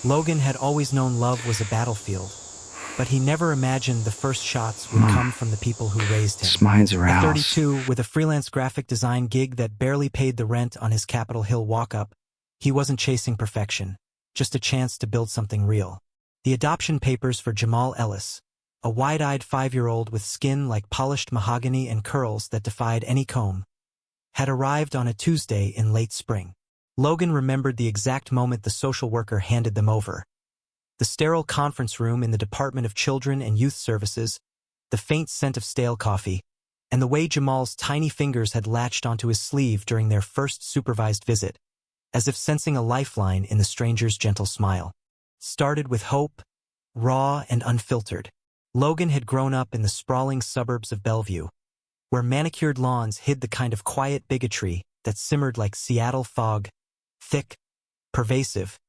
Logan had always known love was a battlefield, but he never imagined the first shots would come from the people who raised him. This mind's a At house. 32, with a freelance graphic design gig that barely paid the rent on his Capitol Hill walk-up, he wasn't chasing perfection, just a chance to build something real. The adoption papers for Jamal Ellis, a wide-eyed 5-year-old with skin like polished mahogany and curls that defied any comb, had arrived on a Tuesday in late spring. Logan remembered the exact moment the social worker handed them over. The sterile conference room in the Department of Children and Youth Services, the faint scent of stale coffee, and the way Jamal's tiny fingers had latched onto his sleeve during their first supervised visit, as if sensing a lifeline in the stranger's gentle smile. Started with hope, raw and unfiltered. Logan had grown up in the sprawling suburbs of Bellevue, where manicured lawns hid the kind of quiet bigotry that simmered like Seattle fog, thick, pervasive,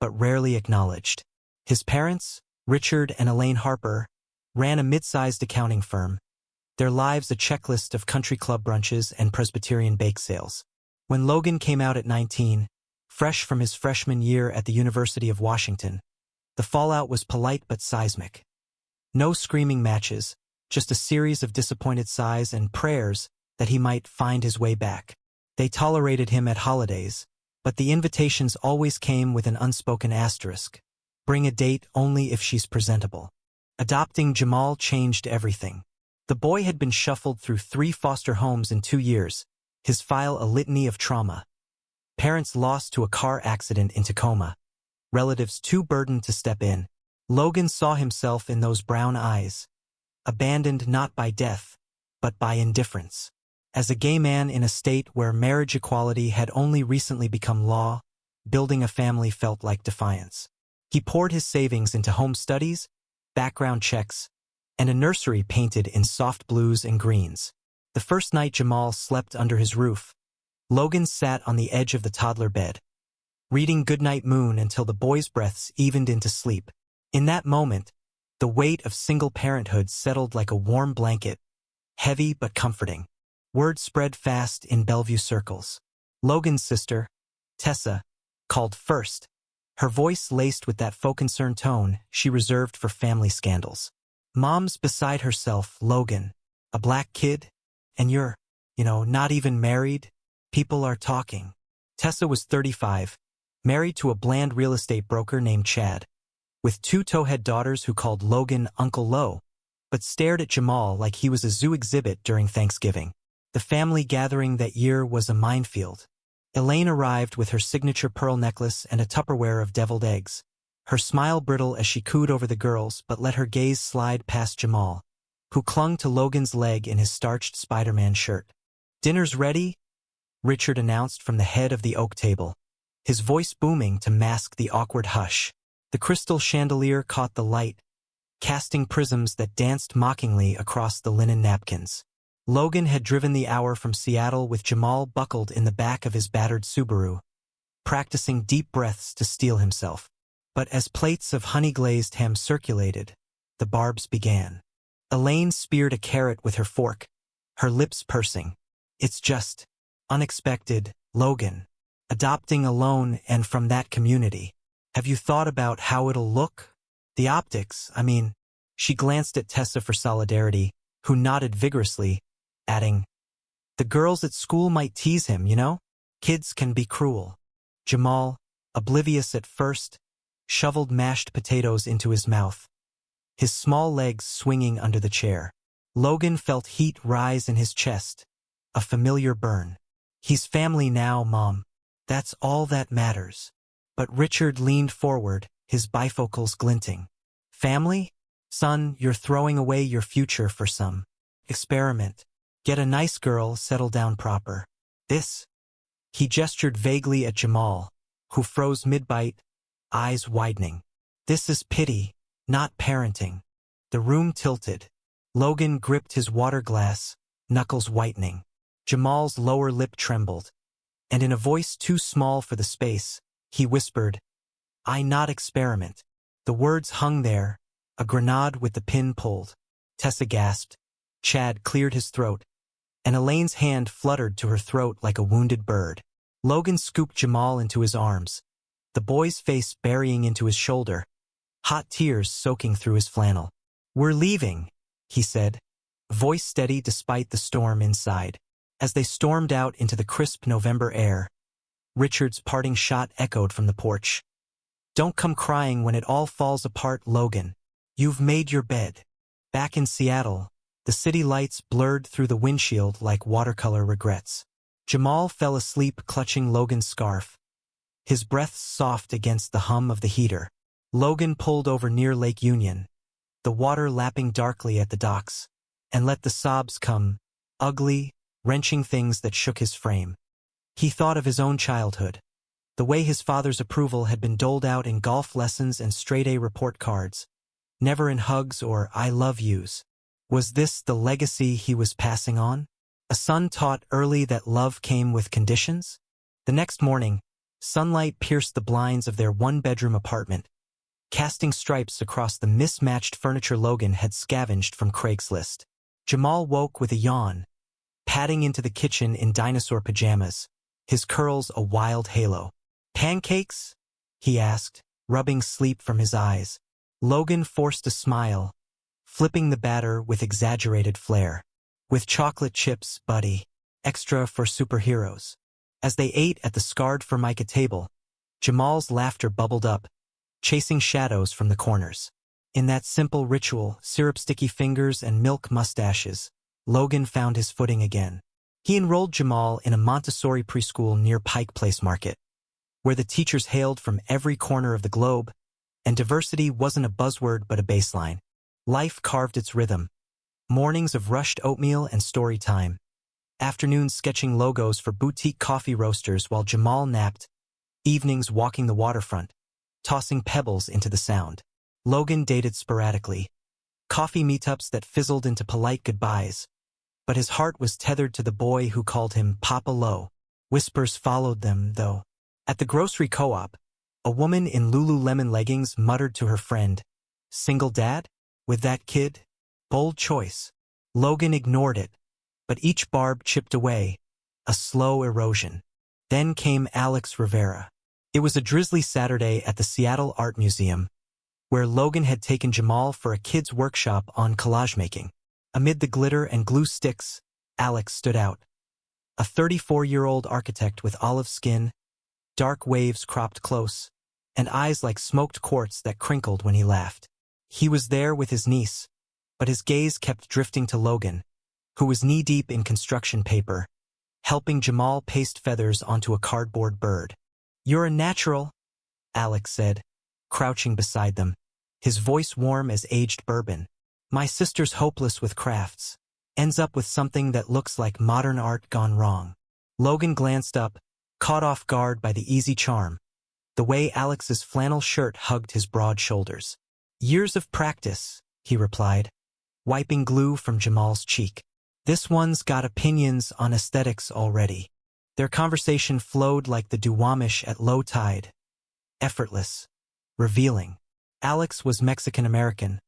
but rarely acknowledged. His parents, Richard and Elaine Harper, ran a mid-sized accounting firm, their lives a checklist of country club brunches and Presbyterian bake sales. When Logan came out at 19, fresh from his freshman year at the University of Washington, the fallout was polite but seismic. No screaming matches, just a series of disappointed sighs and prayers that he might find his way back. They tolerated him at holidays, but the invitations always came with an unspoken asterisk. Bring a date only if she's presentable. Adopting Jamal changed everything. The boy had been shuffled through 3 foster homes in 2 years, his file a litany of trauma. Parents lost to a car accident in Tacoma. Relatives too burdened to step in. Logan saw himself in those brown eyes. Abandoned not by death, but by indifference. As a gay man in a state where marriage equality had only recently become law, building a family felt like defiance. He poured his savings into home studies, background checks, and a nursery painted in soft blues and greens. The first night Jamal slept under his roof, Logan sat on the edge of the toddler bed, reading Goodnight Moon until the boy's breaths evened into sleep. In that moment, the weight of single parenthood settled like a warm blanket, heavy but comforting. Word spread fast in Bellevue circles. Logan's sister, Tessa, called first, her voice laced with that faux concern tone she reserved for family scandals. Mom's beside herself, Logan, a black kid, and you're, not even married? People are talking. Tessa was 35, married to a bland real estate broker named Chad, with 2 towhead daughters who called Logan Uncle Lo, but stared at Jamal like he was a zoo exhibit during Thanksgiving. The family gathering that year was a minefield. Elaine arrived with her signature pearl necklace and a Tupperware of deviled eggs, her smile brittle as she cooed over the girls but let her gaze slide past Jamal, who clung to Logan's leg in his starched Spider-Man shirt. "Dinner's ready," Richard announced from the head of the oak table, his voice booming to mask the awkward hush. The crystal chandelier caught the light, casting prisms that danced mockingly across the linen napkins. Logan had driven the hour from Seattle with Jamal buckled in the back of his battered Subaru, practicing deep breaths to steel himself. But as plates of honey-glazed ham circulated, the barbs began. Elaine speared a carrot with her fork, her lips pursing. "It's just unexpected, Logan. Adopting alone and from that community. Have you thought about how it'll look? The optics, I mean." She glanced at Tessa for solidarity, who nodded vigorously, adding, "The girls at school might tease him, Kids can be cruel." Jamal, oblivious at first, shoveled mashed potatoes into his mouth, his small legs swinging under the chair. Logan felt heat rise in his chest, a familiar burn. "He's family now, Mom. That's all that matters." But Richard leaned forward, his bifocals glinting. "Family? Son, you're throwing away your future for some experiment. Get a nice girl, settle down proper. This?" He gestured vaguely at Jamal, who froze mid-bite, eyes widening. "This is pity, not parenting." The room tilted. Logan gripped his water glass, knuckles whitening. Jamal's lower lip trembled, and in a voice too small for the space, he whispered, "I not experiment." The words hung there, a grenade with the pin pulled. Tessa gasped. Chad cleared his throat, and Elaine's hand fluttered to her throat like a wounded bird. Logan scooped Jamal into his arms, the boy's face burying into his shoulder, hot tears soaking through his flannel. "We're leaving," he said, voice steady despite the storm inside. As they stormed out into the crisp November air, Richard's parting shot echoed from the porch. "Don't come crying when it all falls apart, Logan. You've made your bed." Back in Seattle, the city lights blurred through the windshield like watercolor regrets. Jamal fell asleep clutching Logan's scarf, his breath soft against the hum of the heater. Logan pulled over near Lake Union, the water lapping darkly at the docks, and let the sobs come, ugly, wrenching things that shook his frame. He thought of his own childhood, the way his father's approval had been doled out in golf lessons and straight-A report cards, never in hugs or "I love yous." Was this the legacy he was passing on? A son taught early that love came with conditions? The next morning, sunlight pierced the blinds of their one-bedroom apartment, casting stripes across the mismatched furniture Logan had scavenged from Craigslist. Jamal woke with a yawn, padding into the kitchen in dinosaur pajamas, his curls a wild halo. "Pancakes?" he asked, rubbing sleep from his eyes. Logan forced a smile, flipping the batter with exaggerated flair. "With chocolate chips, buddy. Extra for superheroes." As they ate at the scarred Formica table, Jamal's laughter bubbled up, chasing shadows from the corners. In that simple ritual, syrup-sticky fingers and milk mustaches, Logan found his footing again. He enrolled Jamal in a Montessori preschool near Pike Place Market, where the teachers hailed from every corner of the globe, and diversity wasn't a buzzword but a baseline. Life carved its rhythm. Mornings of rushed oatmeal and story time. Afternoons sketching logos for boutique coffee roasters while Jamal napped. Evenings walking the waterfront, tossing pebbles into the sound. Logan dated sporadically. Coffee meetups that fizzled into polite goodbyes. But his heart was tethered to the boy who called him Papa Lo. Whispers followed them, though. At the grocery co-op, a woman in Lululemon leggings muttered to her friend, "Single dad? With that kid? Bold choice." Logan ignored it, but each barb chipped away, a slow erosion. Then came Alex Rivera. It was a drizzly Saturday at the Seattle Art Museum, where Logan had taken Jamal for a kid's workshop on collage making. Amid the glitter and glue sticks, Alex stood out. A 34-year-old architect with olive skin, dark waves cropped close, and eyes like smoked quartz that crinkled when he laughed. He was there with his niece, but his gaze kept drifting to Logan, who was knee-deep in construction paper, helping Jamal paste feathers onto a cardboard bird. "You're a natural," Alex said, crouching beside them, his voice warm as aged bourbon. "My sister's hopeless with crafts. Ends up with something that looks like modern art gone wrong." Logan glanced up, caught off guard by the easy charm, the way Alex's flannel shirt hugged his broad shoulders. "Years of practice," he replied, wiping glue from Jamal's cheek. "This one's got opinions on aesthetics already." Their conversation flowed like the Duwamish at low tide, effortless, revealing. Alex was Mexican-American,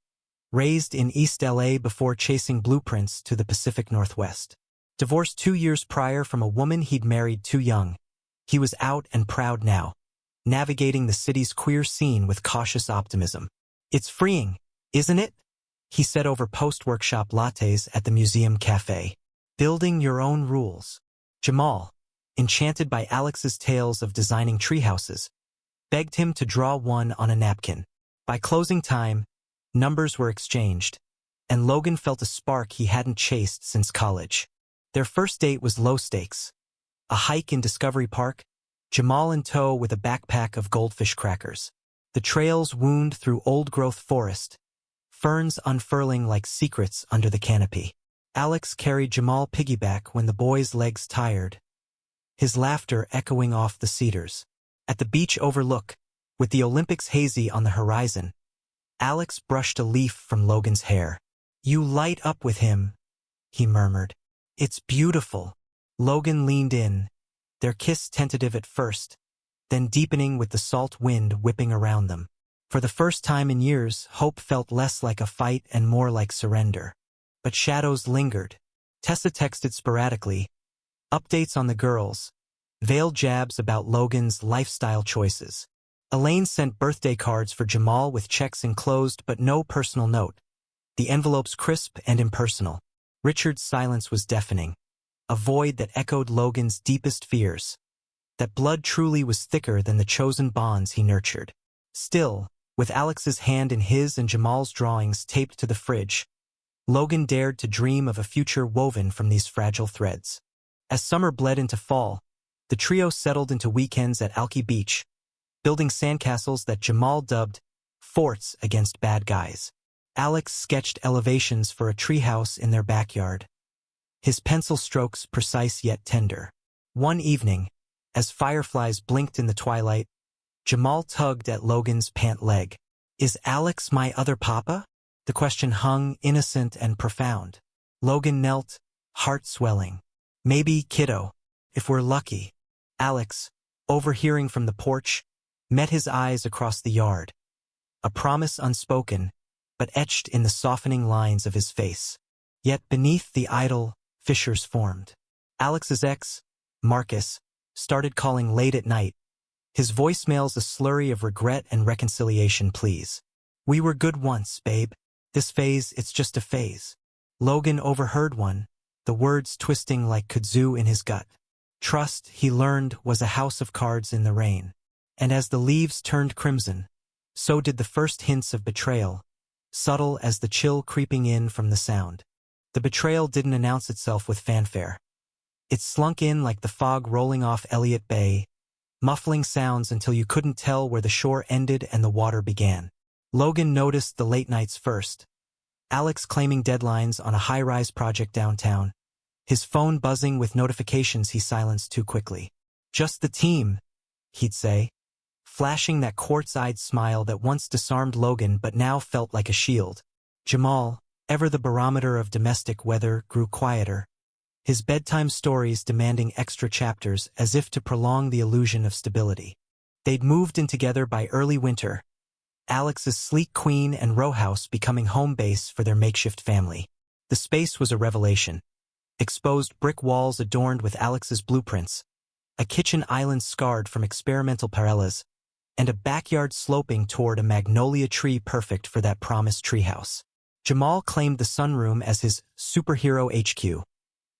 raised in East LA before chasing blueprints to the Pacific Northwest. Divorced 2 years prior from a woman he'd married too young, he was out and proud now, navigating the city's queer scene with cautious optimism. "It's freeing, isn't it?" he said over post-workshop lattes at the museum cafe. "Building your own rules." Jamal, enchanted by Alex's tales of designing treehouses, begged him to draw one on a napkin. By closing time, numbers were exchanged, and Logan felt a spark he hadn't chased since college. Their first date was low stakes. A hike in Discovery Park, Jamal in tow with a backpack of goldfish crackers. The trails wound through old-growth forest, ferns unfurling like secrets under the canopy. Alex carried Jamal piggyback when the boy's legs tired, his laughter echoing off the cedars. At the beach overlook, with the Olympics hazy on the horizon, Alex brushed a leaf from Logan's hair. "You light up with him," he murmured. "It's beautiful." Logan leaned in, their kiss tentative at first, then deepening with the salt wind whipping around them. For the first time in years, hope felt less like a fight and more like surrender. But shadows lingered. Tessa texted sporadically, updates on the girls, veiled jabs about Logan's lifestyle choices. Elaine sent birthday cards for Jamal with checks enclosed but no personal note. The envelopes crisp and impersonal. Richard's silence was deafening. A void that echoed Logan's deepest fears. That blood truly was thicker than the chosen bonds he nurtured. Still, with Alex's hand in his and Jamal's drawings taped to the fridge, Logan dared to dream of a future woven from these fragile threads. As summer bled into fall, the trio settled into weekends at Alki Beach, building sandcastles that Jamal dubbed forts against bad guys. Alex sketched elevations for a treehouse in their backyard, his pencil strokes precise yet tender. One evening, as fireflies blinked in the twilight, Jamal tugged at Logan's pant leg. "Is Alex my other papa?" The question hung innocent and profound. Logan knelt, heart swelling. "Maybe, kiddo, if we're lucky." Alex, overhearing from the porch, met his eyes across the yard. A promise unspoken, but etched in the softening lines of his face. Yet beneath the idle, fissures formed. Alex's ex, Marcus, started calling late at night, his voicemails a slurry of regret and reconciliation pleas. "We were good once, babe. This phase, it's just a phase." Logan overheard one, the words twisting like kudzu in his gut. Trust, he learned, was a house of cards in the rain. And as the leaves turned crimson, so did the first hints of betrayal, subtle as the chill creeping in from the sound. The betrayal didn't announce itself with fanfare. It slunk in like the fog rolling off Elliott Bay, muffling sounds until you couldn't tell where the shore ended and the water began. Logan noticed the late nights first. Alex claiming deadlines on a high-rise project downtown, his phone buzzing with notifications he silenced too quickly. "Just the team," he'd say, flashing that quartz-eyed smile that once disarmed Logan but now felt like a shield. Jamal, ever the barometer of domestic weather, grew quieter, his bedtime stories demanding extra chapters as if to prolong the illusion of stability. They'd moved in together by early winter, Alex's sleek queen and row house becoming home base for their makeshift family. The space was a revelation. Exposed brick walls adorned with Alex's blueprints, a kitchen island scarred from experimental parelas, and a backyard sloping toward a magnolia tree perfect for that promised treehouse. Jamal claimed the sunroom as his superhero HQ,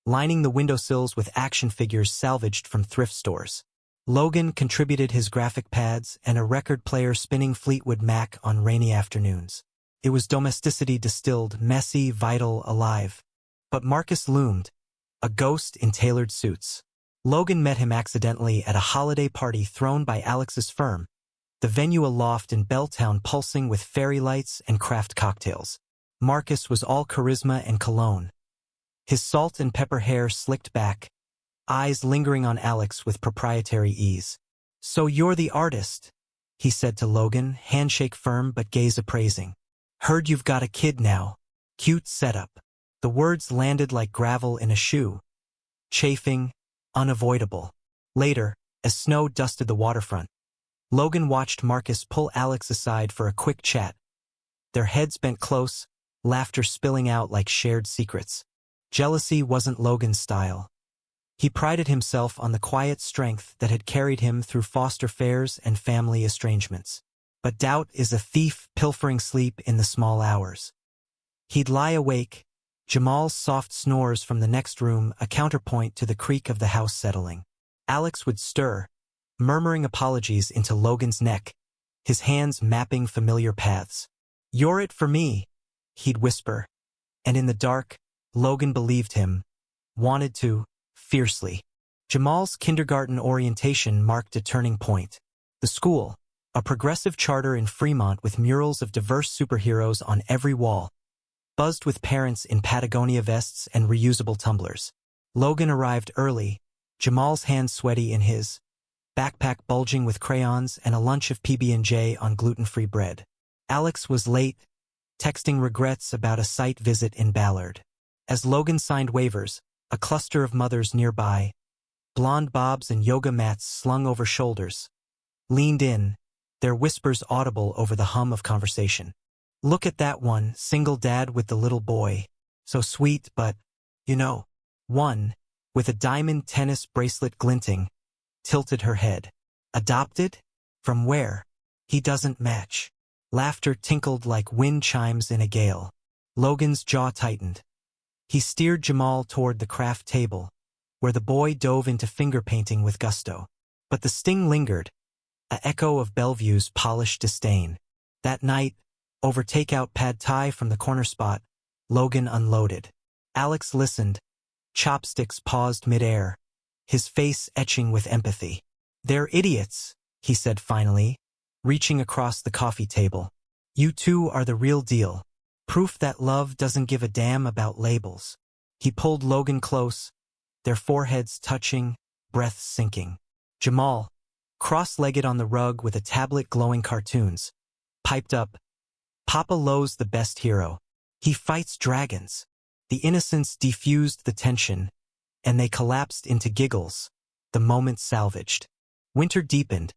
lining the windowsills with action figures salvaged from thrift stores. Logan contributed his graphic pads and a record player spinning Fleetwood Mac on rainy afternoons. It was domesticity distilled, messy, vital, alive. But Marcus loomed, a ghost in tailored suits. Logan met him accidentally at a holiday party thrown by Alex's firm, the venue a loft in Belltown pulsing with fairy lights and craft cocktails. Marcus was all charisma and cologne, his salt and pepper hair slicked back, eyes lingering on Alex with proprietary ease. "So you're the artist," he said to Logan, handshake firm but gaze appraising. "Heard you've got a kid now. Cute setup." The words landed like gravel in a shoe. Chafing, unavoidable. Later, as snow dusted the waterfront, Logan watched Marcus pull Alex aside for a quick chat. Their heads bent close, laughter spilling out like shared secrets. Jealousy wasn't Logan's style. He prided himself on the quiet strength that had carried him through foster fairs and family estrangements. But doubt is a thief pilfering sleep in the small hours. He'd lie awake, Jamal's soft snores from the next room a counterpoint to the creak of the house settling. Alex would stir, murmuring apologies into Logan's neck, his hands mapping familiar paths. "You're it for me," he'd whisper. And in the dark, Logan believed him, wanted to, fiercely. Jamal's kindergarten orientation marked a turning point. The school, a progressive charter in Fremont with murals of diverse superheroes on every wall, buzzed with parents in Patagonia vests and reusable tumblers. Logan arrived early, Jamal's hands sweaty in his, backpack bulging with crayons and a lunch of PB&J on gluten-free bread. Alex was late, texting regrets about a site visit in Ballard. As Logan signed waivers, a cluster of mothers nearby, blonde bobs and yoga mats slung over shoulders, leaned in, their whispers audible over the hum of conversation. "Look at that one, single dad with the little boy. So sweet, but, you know." One, with a diamond tennis bracelet glinting, tilted her head. "Adopted? From where?" He doesn't match. Laughter tinkled like wind chimes in a gale. Logan's jaw tightened. He steered Jamal toward the craft table, where the boy dove into finger painting with gusto. But the sting lingered, a echo of Bellevue's polished disdain. That night, over takeout pad thai from the corner spot, Logan unloaded. Alex listened, chopsticks paused midair, his face etching with empathy. "They're idiots," he said finally, reaching across the coffee table. "You two are the real deal. Proof that love doesn't give a damn about labels." He pulled Logan close, their foreheads touching, breaths sinking. Jamal, cross-legged on the rug with a tablet glowing cartoons, piped up, "Papa Lo's the best hero. He fights dragons." The innocence diffused the tension, and they collapsed into giggles, the moment salvaged. Winter deepened,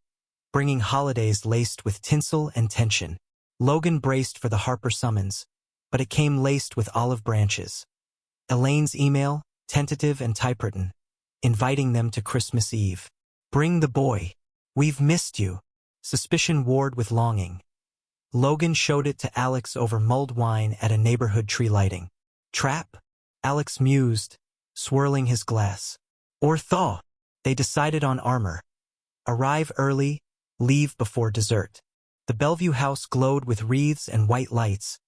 bringing holidays laced with tinsel and tension. Logan braced for the Harper summons, but it came laced with olive branches. Elaine's email, tentative and typewritten, inviting them to Christmas Eve. "Bring the boy. We've missed you." Suspicion warred with longing. Logan showed it to Alex over mulled wine at a neighborhood tree lighting. "Trap?" Alex mused, swirling his glass. "Or thaw?" They decided on armor. Arrive early, leave before dessert. The Bellevue house glowed with wreaths and white lights,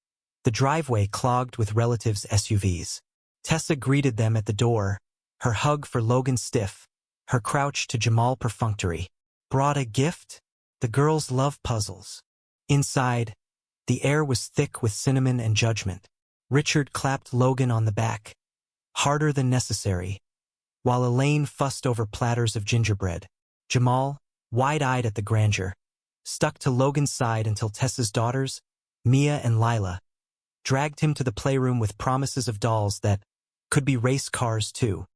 the driveway clogged with relatives' SUVs. Tessa greeted them at the door, her hug for Logan stiff, her crouch to Jamal perfunctory. "Brought a gift?" The girls love puzzles. Inside, the air was thick with cinnamon and judgment. Richard clapped Logan on the back, harder than necessary, while Elaine fussed over platters of gingerbread. Jamal, wide-eyed at the grandeur, stuck to Logan's side until Tessa's daughters, Mia and Lila, dragged him to the playroom with promises of dolls that could be race cars too.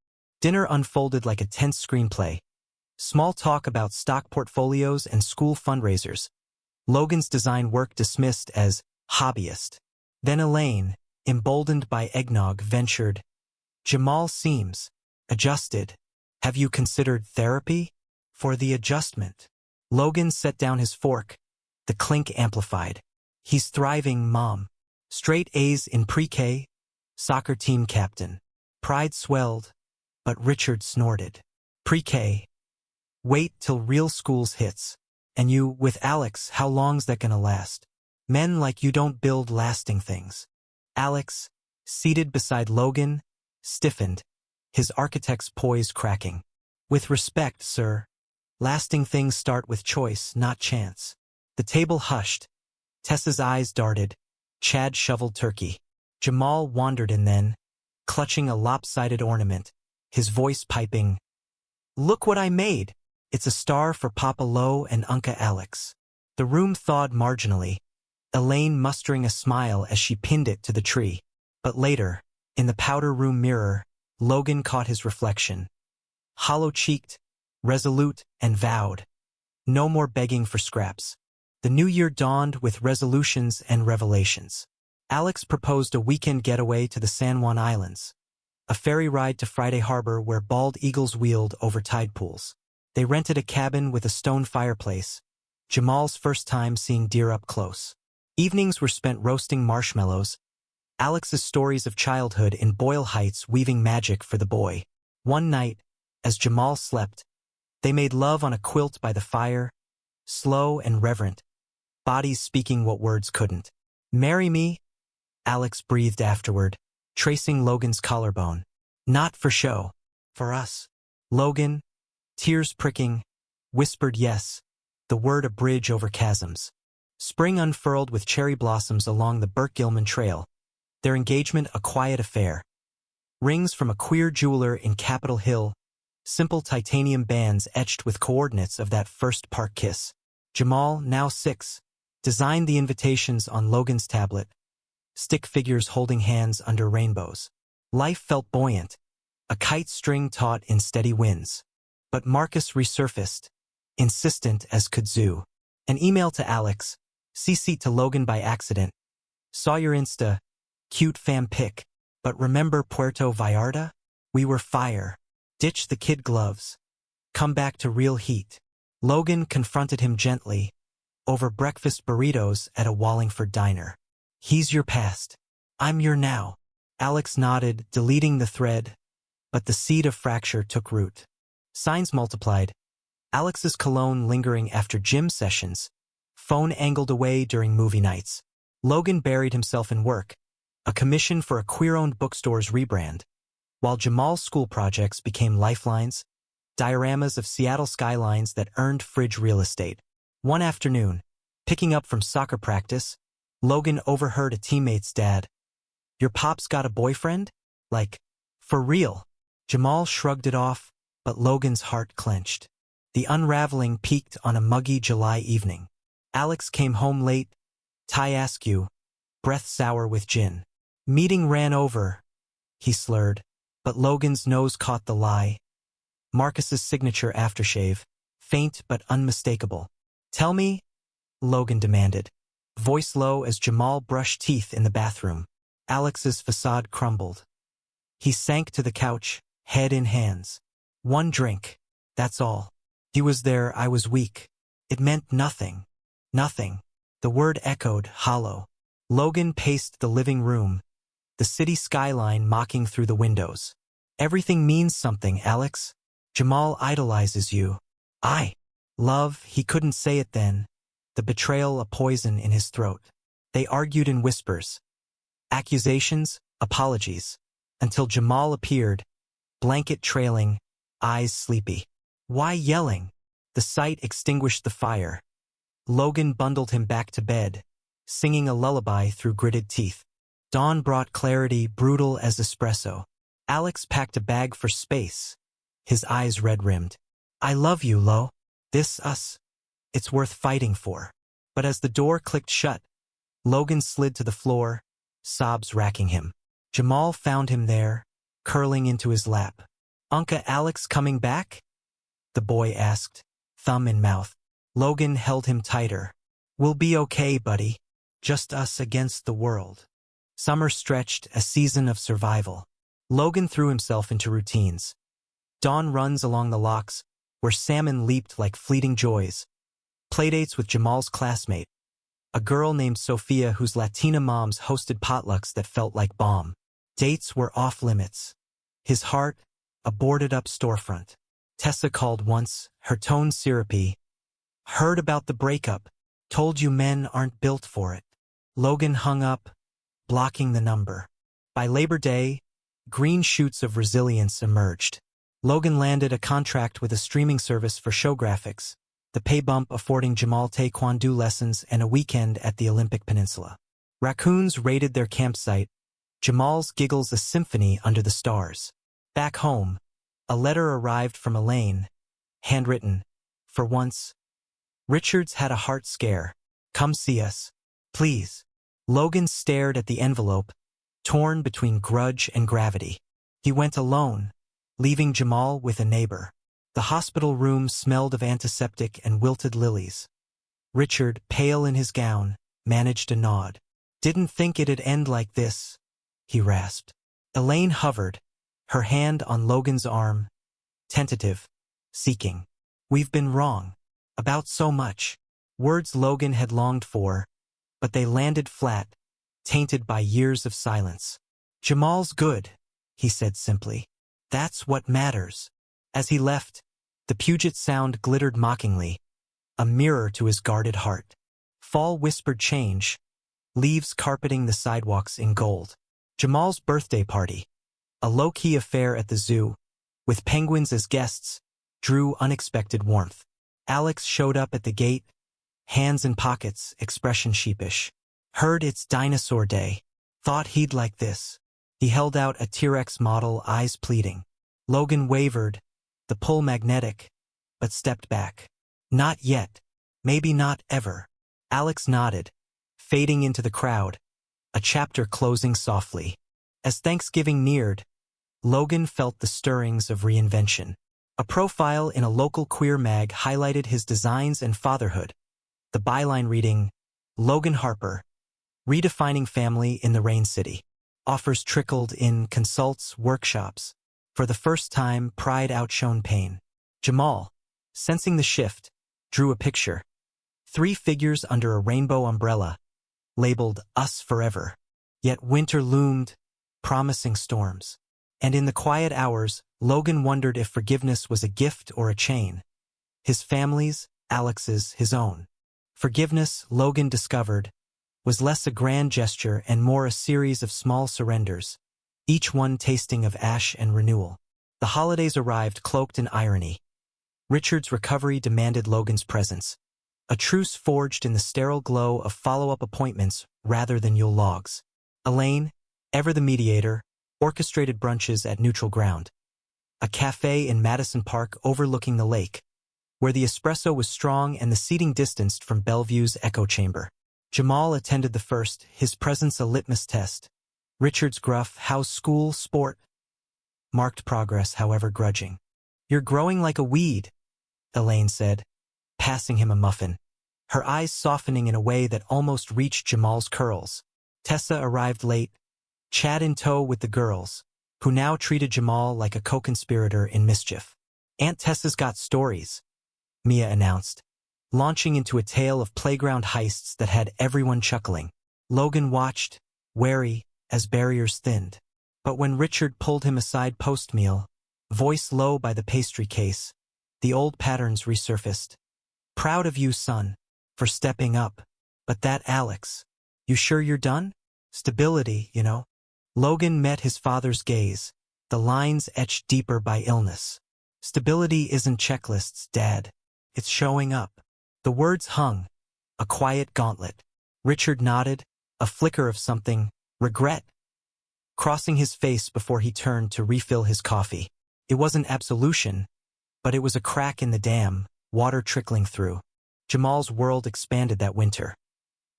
Dinner unfolded like a tense screenplay. Small talk about stock portfolios and school fundraisers. Logan's design work dismissed as hobbyist. Then Elaine, emboldened by eggnog, ventured, "Jamal seems adjusted. Have you considered therapy?" "For the adjustment." Logan set down his fork, the clink amplified. "He's thriving, Mom. Straight A's in pre-K, soccer team captain." Pride swelled, but Richard snorted. "Pre-K. Wait till real schools hits. And you, with Alex, how long's that gonna last? Men like you don't build lasting things." Alex, seated beside Logan, stiffened, his architect's poise cracking. "With respect, sir. Lasting things start with choice, not chance." The table hushed. Tessa's eyes darted. Chad shoveled turkey. Jamal wandered in then, clutching a lopsided ornament, his voice piping, "Look what I made! It's a star for Papa Lo and Unca Alex." The room thawed marginally, Elaine mustering a smile as she pinned it to the tree. But later, in the powder room mirror, Logan caught his reflection. Hollow-cheeked, resolute, and vowed. No more begging for scraps. The new year dawned with resolutions and revelations. Alex proposed a weekend getaway to the San Juan Islands, a ferry ride to Friday Harbor where bald eagles wheeled over tide pools. They rented a cabin with a stone fireplace, Jamal's first time seeing deer up close. Evenings were spent roasting marshmallows, Alex's stories of childhood in Boyle Heights weaving magic for the boy. One night, as Jamal slept, they made love on a quilt by the fire, slow and reverent, bodies speaking what words couldn't. "Marry me?" Alex breathed afterward, tracing Logan's collarbone. "Not for show. For us." Logan, tears pricking, whispered yes, the word a bridge over chasms. Spring unfurled with cherry blossoms along the Burke-Gilman Trail, their engagement a quiet affair. Rings from a queer jeweler in Capitol Hill, simple titanium bands etched with coordinates of that first park kiss. Jamal, now 6, designed the invitations on Logan's tablet, stick figures holding hands under rainbows. Life felt buoyant, a kite string taut in steady winds. But Marcus resurfaced, insistent as kudzu. An email to Alex, CC'd to Logan by accident. "Saw your Insta, cute fam pic, but remember Puerto Vallarta? We were fire. Ditch the kid gloves. Come back to real heat." Logan confronted him gently, over breakfast burritos at a Wallingford diner. He's your past. I'm your now. Alex nodded, deleting the thread, but the seed of fracture took root. Signs multiplied. Alex's cologne lingering after gym sessions. Phone angled away during movie nights. Logan buried himself in work, a commission for a queer-owned bookstore's rebrand, while Jamal's school projects became lifelines, dioramas of Seattle skylines that earned fridge real estate. One afternoon, picking up from soccer practice, Logan overheard a teammate's dad. "Your pop's got a boyfriend? Like, for real?" Jamal shrugged it off, but Logan's heart clenched. The unraveling peaked on a muggy July evening. Alex came home late, tie askew, breath sour with gin. "Meeting ran over," he slurred, but Logan's nose caught the lie. Marcus's signature aftershave, faint but unmistakable. "Tell me," Logan demanded, voice low as Jamal brushed teeth in the bathroom. Alex's facade crumbled. He sank to the couch, head in hands. "One drink. That's all." He was there, I was weak. It meant nothing. Nothing. The word echoed, hollow. Logan paced the living room, the city skyline mocking through the windows. "Everything means something, Alex. Jamal idolizes you." Love, he couldn't say it then, the betrayal a poison in his throat. They argued in whispers. Accusations, apologies, until Jamal appeared, blanket trailing, eyes sleepy. Why yelling? The sight extinguished the fire. Logan bundled him back to bed, singing a lullaby through gritted teeth. Dawn brought clarity brutal as espresso. Alex packed a bag for space, his eyes red-rimmed. "I love you, Lo. This us. It's worth fighting for." But as the door clicked shut, Logan slid to the floor, sobs racking him. Jamal found him there, curling into his lap. "Unca Alex coming back?" the boy asked, thumb in mouth. Logan held him tighter. "We'll be okay, buddy. Just us against the world." Summer stretched, a season of survival. Logan threw himself into routines. Dawn runs along the locks, where salmon leaped like fleeting joys. Playdates with Jamal's classmate, a girl named Sophia whose Latina moms hosted potlucks that felt like bomb. Dates were off limits. His heart, a boarded-up storefront. Tessa called once, her tone syrupy. "Heard about the breakup. Told you men aren't built for it." Logan hung up, blocking the number. By Labor Day, green shoots of resilience emerged. Logan landed a contract with a streaming service for show graphics, the pay bump affording Jamal taekwondo lessons and a weekend at the Olympic Peninsula. Raccoons raided their campsite, Jamal's giggles a symphony under the stars. Back home, a letter arrived from Elaine, handwritten. "For once, Richard's had a heart scare. Come see us, please." Logan stared at the envelope, torn between grudge and gravity. He went alone, leaving Jamal with a neighbor. The hospital room smelled of antiseptic and wilted lilies. Richard, pale in his gown, managed a nod. "Didn't think it'd end like this," he rasped. Elaine hovered, her hand on Logan's arm, tentative, seeking. "We've been wrong. About so much." Words Logan had longed for, but they landed flat, tainted by years of silence. "Jamal's good," he said simply. "That's what matters." As he left, the Puget Sound glittered mockingly, a mirror to his guarded heart. Fall whispered change, leaves carpeting the sidewalks in gold. Jamal's birthday party, a low-key affair at the zoo, with penguins as guests, drew unexpected warmth. Alex showed up at the gate, hands in pockets, expression sheepish. "Heard it's dinosaur day. Thought he'd like this." He held out a T-Rex model, eyes pleading. Logan wavered, the pull magnetic, but stepped back. "Not yet. Maybe not ever." Alex nodded, fading into the crowd, a chapter closing softly. As Thanksgiving neared, Logan felt the stirrings of reinvention. A profile in a local queer mag highlighted his designs and fatherhood, the byline reading, "Logan Harper, redefining family in the Rain City." Offers trickled in, consults, workshops. For the first time, pride outshone pain. Jamal, sensing the shift, drew a picture. 3 figures under a rainbow umbrella, labeled Us Forever. Yet winter loomed, promising storms. And in the quiet hours, Logan wondered if forgiveness was a gift or a chain. His family's, Alex's, his own. Forgiveness, Logan discovered, was less a grand gesture and more a series of small surrenders, each one tasting of ash and renewal. The holidays arrived cloaked in irony. Richard's recovery demanded Logan's presence. A truce forged in the sterile glow of follow-up appointments rather than Yule logs. Elaine, ever the mediator, orchestrated brunches at neutral ground. A cafe in Madison Park overlooking the lake, where the espresso was strong and the seating distanced from Bellevue's echo chamber. Jamal attended the first, his presence a litmus test. Richard's gruff, "How's school, sport?" marked progress, however grudging. "You're growing like a weed," Elaine said, passing him a muffin, her eyes softening in a way that almost reached Jamal's curls. Tessa arrived late, Chad in tow with the girls, who now treated Jamal like a co-conspirator in mischief. "Aunt Tessa's got stories," Mia announced, launching into a tale of playground heists that had everyone chuckling. Logan watched, wary, as barriers thinned. But when Richard pulled him aside post-meal, voice low by the pastry case, the old patterns resurfaced. "Proud of you, son, for stepping up. But that Alex, you sure you're done? Stability, you know." Logan met his father's gaze, the lines etched deeper by illness. "Stability isn't checklists, Dad. It's showing up." The words hung, a quiet gauntlet. Richard nodded, a flicker of something, regret, crossing his face before he turned to refill his coffee. It wasn't absolution, but it was a crack in the dam, water trickling through. Jamal's world expanded that winter.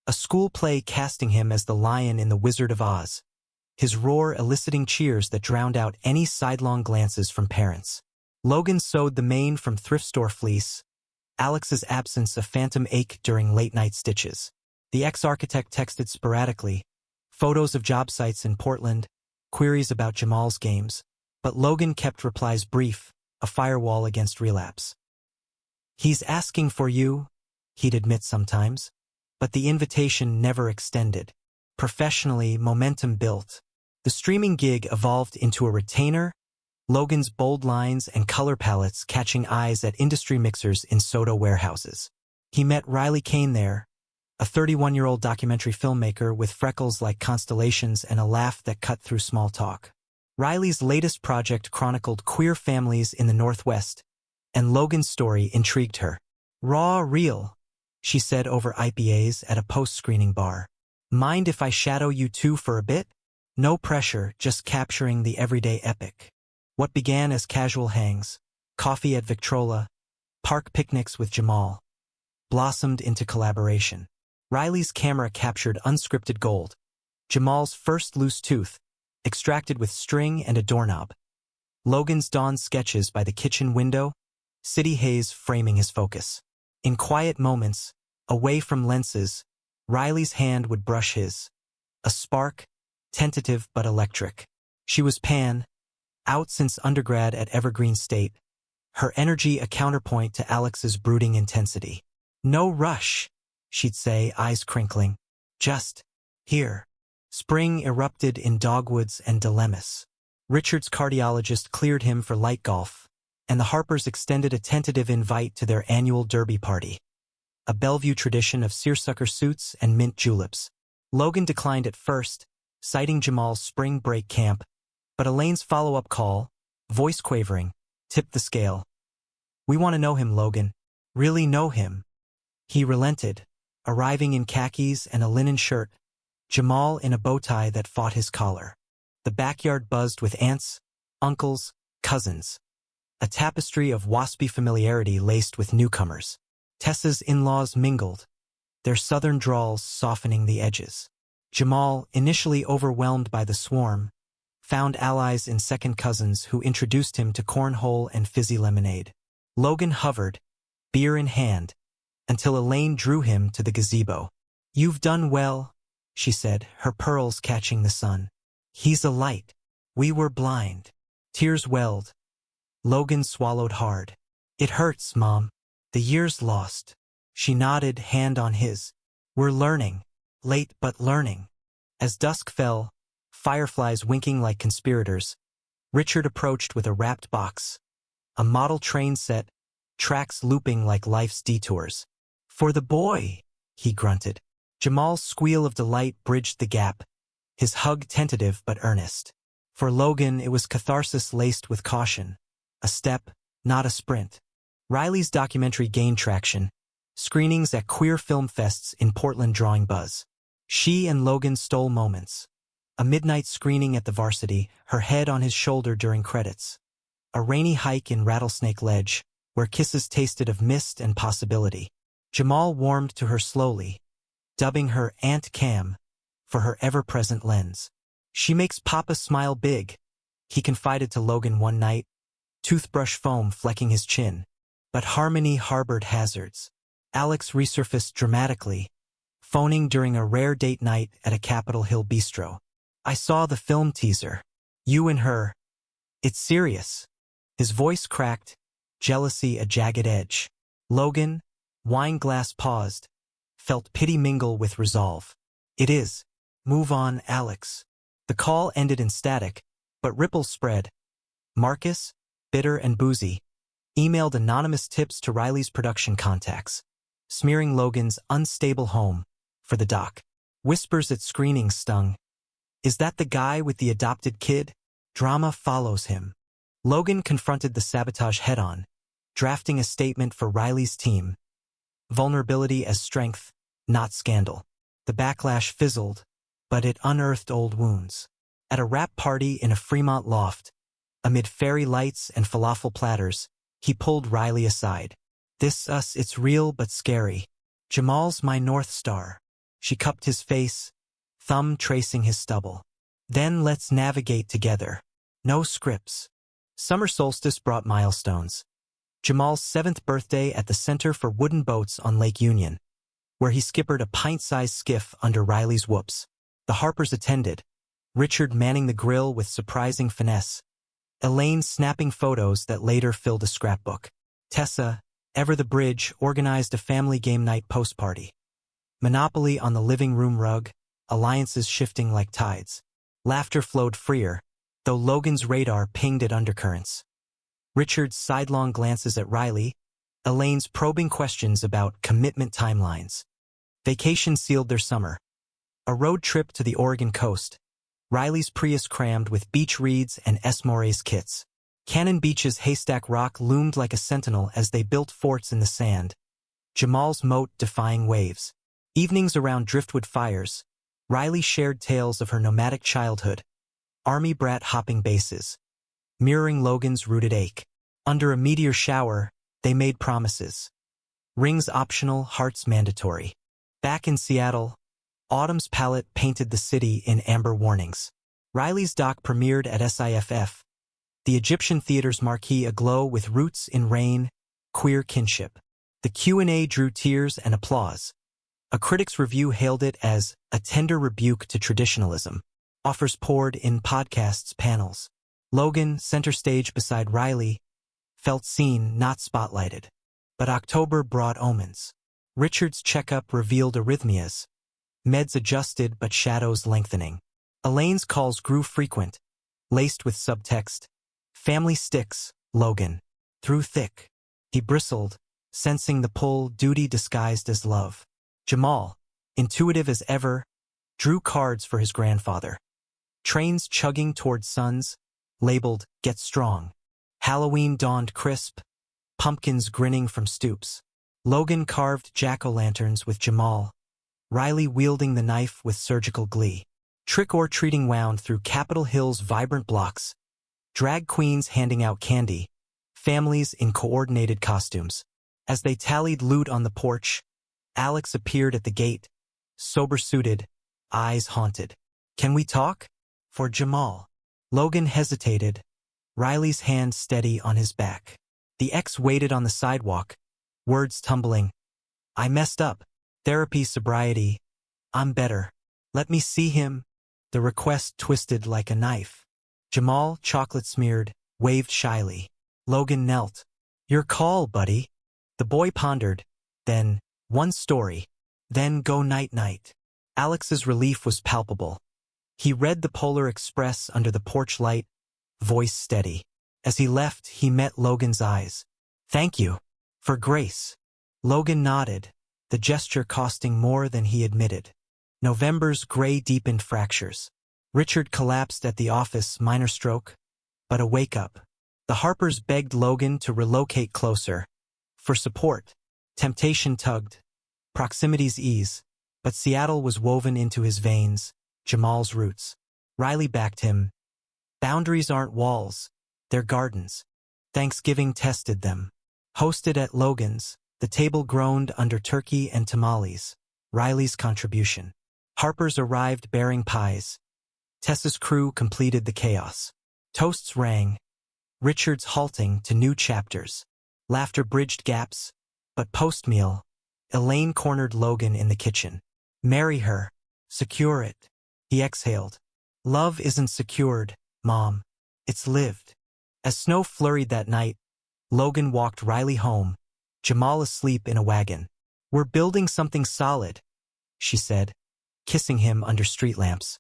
A school play casting him as the lion in The Wizard of Oz, his roar eliciting cheers that drowned out any sidelong glances from parents. Logan sewed the mane from thrift store fleece, Alex's absence a phantom ache during late-night stitches. The ex-architect texted sporadically, photos of job sites in Portland, queries about Jamal's games, but Logan kept replies brief, a firewall against relapse. "He's asking for you," he'd admit sometimes, but the invitation never extended. Professionally, momentum built. The streaming gig evolved into a retainer, Logan's bold lines and color palettes catching eyes at industry mixers in soda warehouses. He met Riley Kane there, a 31-year-old documentary filmmaker with freckles like constellations and a laugh that cut through small talk. Riley's latest project chronicled queer families in the Northwest, and Logan's story intrigued her. "Raw, real," she said over IPAs at a post-screening bar. "Mind if I shadow you two for a bit? No pressure, just capturing the everyday epic." What began as casual hangs, coffee at Victrola, park picnics with Jamal, blossomed into collaboration. Riley's camera captured unscripted gold, Jamal's first loose tooth, extracted with string and a doorknob. Logan's dawn sketches by the kitchen window, city haze framing his focus. In quiet moments, away from lenses, Riley's hand would brush his. A spark, tentative but electric. She was Pan, out since undergrad at Evergreen State, her energy a counterpoint to Alex's brooding intensity. "No rush," she'd say, eyes crinkling. "Just here." Spring erupted in dogwoods and dilemmas. Richard's cardiologist cleared him for light golf, and the Harpers extended a tentative invite to their annual derby party, a Bellevue tradition of seersucker suits and mint juleps. Logan declined at first, citing Jamal's spring break camp, but Elaine's follow-up call, voice quavering, tipped the scale. "We want to know him, Logan. Really know him." He relented, arriving in khakis and a linen shirt, Jamal in a bow tie that fought his collar. The backyard buzzed with aunts, uncles, cousins, a tapestry of waspy familiarity laced with newcomers. Tessa's in-laws mingled, their southern drawls softening the edges. Jamal, initially overwhelmed by the swarm, found allies in second cousins who introduced him to cornhole and fizzy lemonade. Logan hovered, beer in hand, until Elaine drew him to the gazebo. "You've done well," she said, her pearls catching the sun. "He's a light. We were blind." Tears welled. Logan swallowed hard. "It hurts, Mom. The years lost." She nodded, hand on his. We're learning. Late but learning. As dusk fell, fireflies winking like conspirators, Richard approached with a wrapped box. A model train set, tracks looping like life's detours. For the boy, he grunted. Jamal's squeal of delight bridged the gap, his hug tentative but earnest. For Logan, it was catharsis laced with caution. A step, not a sprint. Riley's documentary gained traction. Screenings at queer film fests in Portland drawing buzz. She and Logan stole moments. A midnight screening at the Varsity, her head on his shoulder during credits. A rainy hike in Rattlesnake Ledge, where kisses tasted of mist and possibility. Jamal warmed to her slowly, dubbing her Aunt Cam for her ever-present lens. She makes Papa smile big, he confided to Logan one night, toothbrush foam flecking his chin. But harmony harbored hazards. Alex resurfaced dramatically, phoning during a rare date night at a Capitol Hill bistro. I saw the film teaser. You and her. It's serious. His voice cracked, jealousy a jagged edge. Logan, wine glass paused, felt pity mingle with resolve. It is. Move on, Alex. The call ended in static, but ripples spread. Marcus, bitter and boozy, emailed anonymous tips to Riley's production contacts, smearing Logan's unstable home for the doc. Whispers at screenings stung. Is that the guy with the adopted kid? Drama follows him. Logan confronted the sabotage head-on, drafting a statement for Riley's team. Vulnerability as strength, not scandal. The backlash fizzled, but it unearthed old wounds. At a rap party in a Fremont loft, amid fairy lights and falafel platters, he pulled Riley aside. It's real but scary. Jamal's my North Star. She cupped his face, thumb tracing his stubble. Then let's navigate together. No scripts. Summer solstice brought milestones. Jamal's 7th birthday at the Center for Wooden Boats on Lake Union, where he skippered a pint-sized skiff under Riley's whoops. The Harpers attended, Richard manning the grill with surprising finesse, Elaine snapping photos that later filled a scrapbook. Tessa, ever the bridge, organized a family game night post-party. Monopoly on the living room rug, alliances shifting like tides. Laughter flowed freer, though Logan's radar pinged at undercurrents. Richard's sidelong glances at Riley, Elaine's probing questions about commitment timelines. Vacation sealed their summer. A road trip to the Oregon coast. Riley's Prius crammed with beach reeds and Esmores kits. Cannon Beach's Haystack Rock loomed like a sentinel as they built forts in the sand. Jamal's moat defying waves. Evenings around driftwood fires, Riley shared tales of her nomadic childhood. Army brat hopping bases, mirroring Logan's rooted ache. Under a meteor shower, they made promises. Rings optional, hearts mandatory. Back in Seattle, autumn's palette painted the city in amber warnings. Riley's doc premiered at SIFF, the Egyptian theater's marquee aglow with roots in rain, queer kinship. The Q&A drew tears and applause. A critic's review hailed it as a tender rebuke to traditionalism. Offers poured in podcasts panels. Logan, center stage beside Riley, felt seen, not spotlighted. But October brought omens. Richard's checkup revealed arrhythmias. Meds adjusted but shadows lengthening. Elaine's calls grew frequent, laced with subtext. Family sticks, Logan. Through thick. He bristled, sensing the pull, duty disguised as love. Jamal, intuitive as ever, drew cards for his grandfather. Trains chugging toward suns, labeled, Get Strong. Halloween dawned crisp, pumpkins grinning from stoops. Logan carved jack-o'-lanterns with Jamal, Riley wielding the knife with surgical glee. Trick-or-treating wound through Capitol Hill's vibrant blocks. Drag queens handing out candy, families in coordinated costumes. As they tallied loot on the porch, Alex appeared at the gate, sober-suited, eyes haunted. Can we talk? For Jamal. Logan hesitated, Riley's hand steady on his back. The ex waited on the sidewalk, words tumbling. I messed up. Therapy, sobriety. I'm better. Let me see him. The request twisted like a knife. Jamal, chocolate-smeared, waved shyly. Logan knelt. Your call, buddy. The boy pondered, then, One story. Then go night-night. Alex's relief was palpable. He read the Polar Express under the porch light, voice steady. As he left, he met Logan's eyes. Thank you. For grace. Logan nodded, the gesture costing more than he admitted. November's gray deepened fractures. Richard collapsed at the office, minor stroke, but a wake-up. The Harpers begged Logan to relocate closer. For support. Temptation tugged. Proximity's ease. But Seattle was woven into his veins, Jamal's roots. Riley backed him. Boundaries aren't walls, they're gardens. Thanksgiving tested them. Hosted at Logan's, the table groaned under turkey and tamales. Riley's contribution. Harpers arrived bearing pies. Tessa's crew completed the chaos. Toasts rang. Richard's halting to new chapters. Laughter bridged gaps. But post-meal, Elaine cornered Logan in the kitchen. Marry her. Secure it. He exhaled. Love isn't secured, Mom. It's lived. As snow flurried that night, Logan walked Riley home, Jamal asleep in a wagon. We're building something solid, she said, kissing him under street lamps.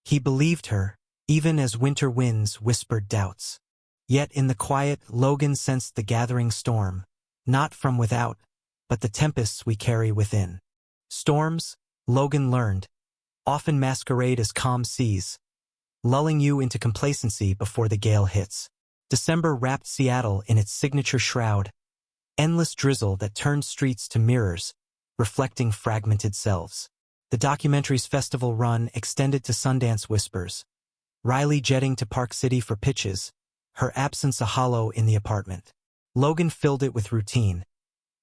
He believed her, even as winter winds whispered doubts. Yet in the quiet, Logan sensed the gathering storm, not from without, but the tempests we carry within. Storms, Logan learned, often masquerade as calm seas, lulling you into complacency before the gale hits. December wrapped Seattle in its signature shroud, endless drizzle that turned streets to mirrors, reflecting fragmented selves. The documentary's festival run extended to Sundance whispers. Riley jetting to Park City for pitches, her absence a hollow in the apartment. Logan filled it with routine.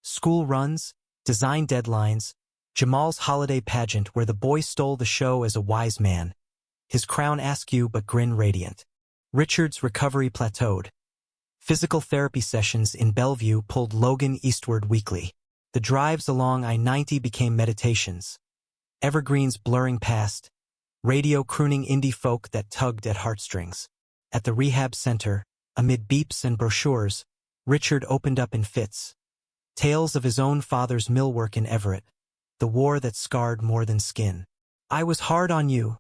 School runs, design deadlines, Jamal's holiday pageant where the boy stole the show as a wise man, his crown askew but grin radiant. Richard's recovery plateaued. Physical therapy sessions in Bellevue pulled Logan eastward weekly. The drives along I-90 became meditations. Evergreens blurring past, radio crooning indie folk that tugged at heartstrings. At the rehab center, amid beeps and brochures, Richard opened up in fits. Tales of his own father's millwork in Everett, the war that scarred more than skin. I was hard on you,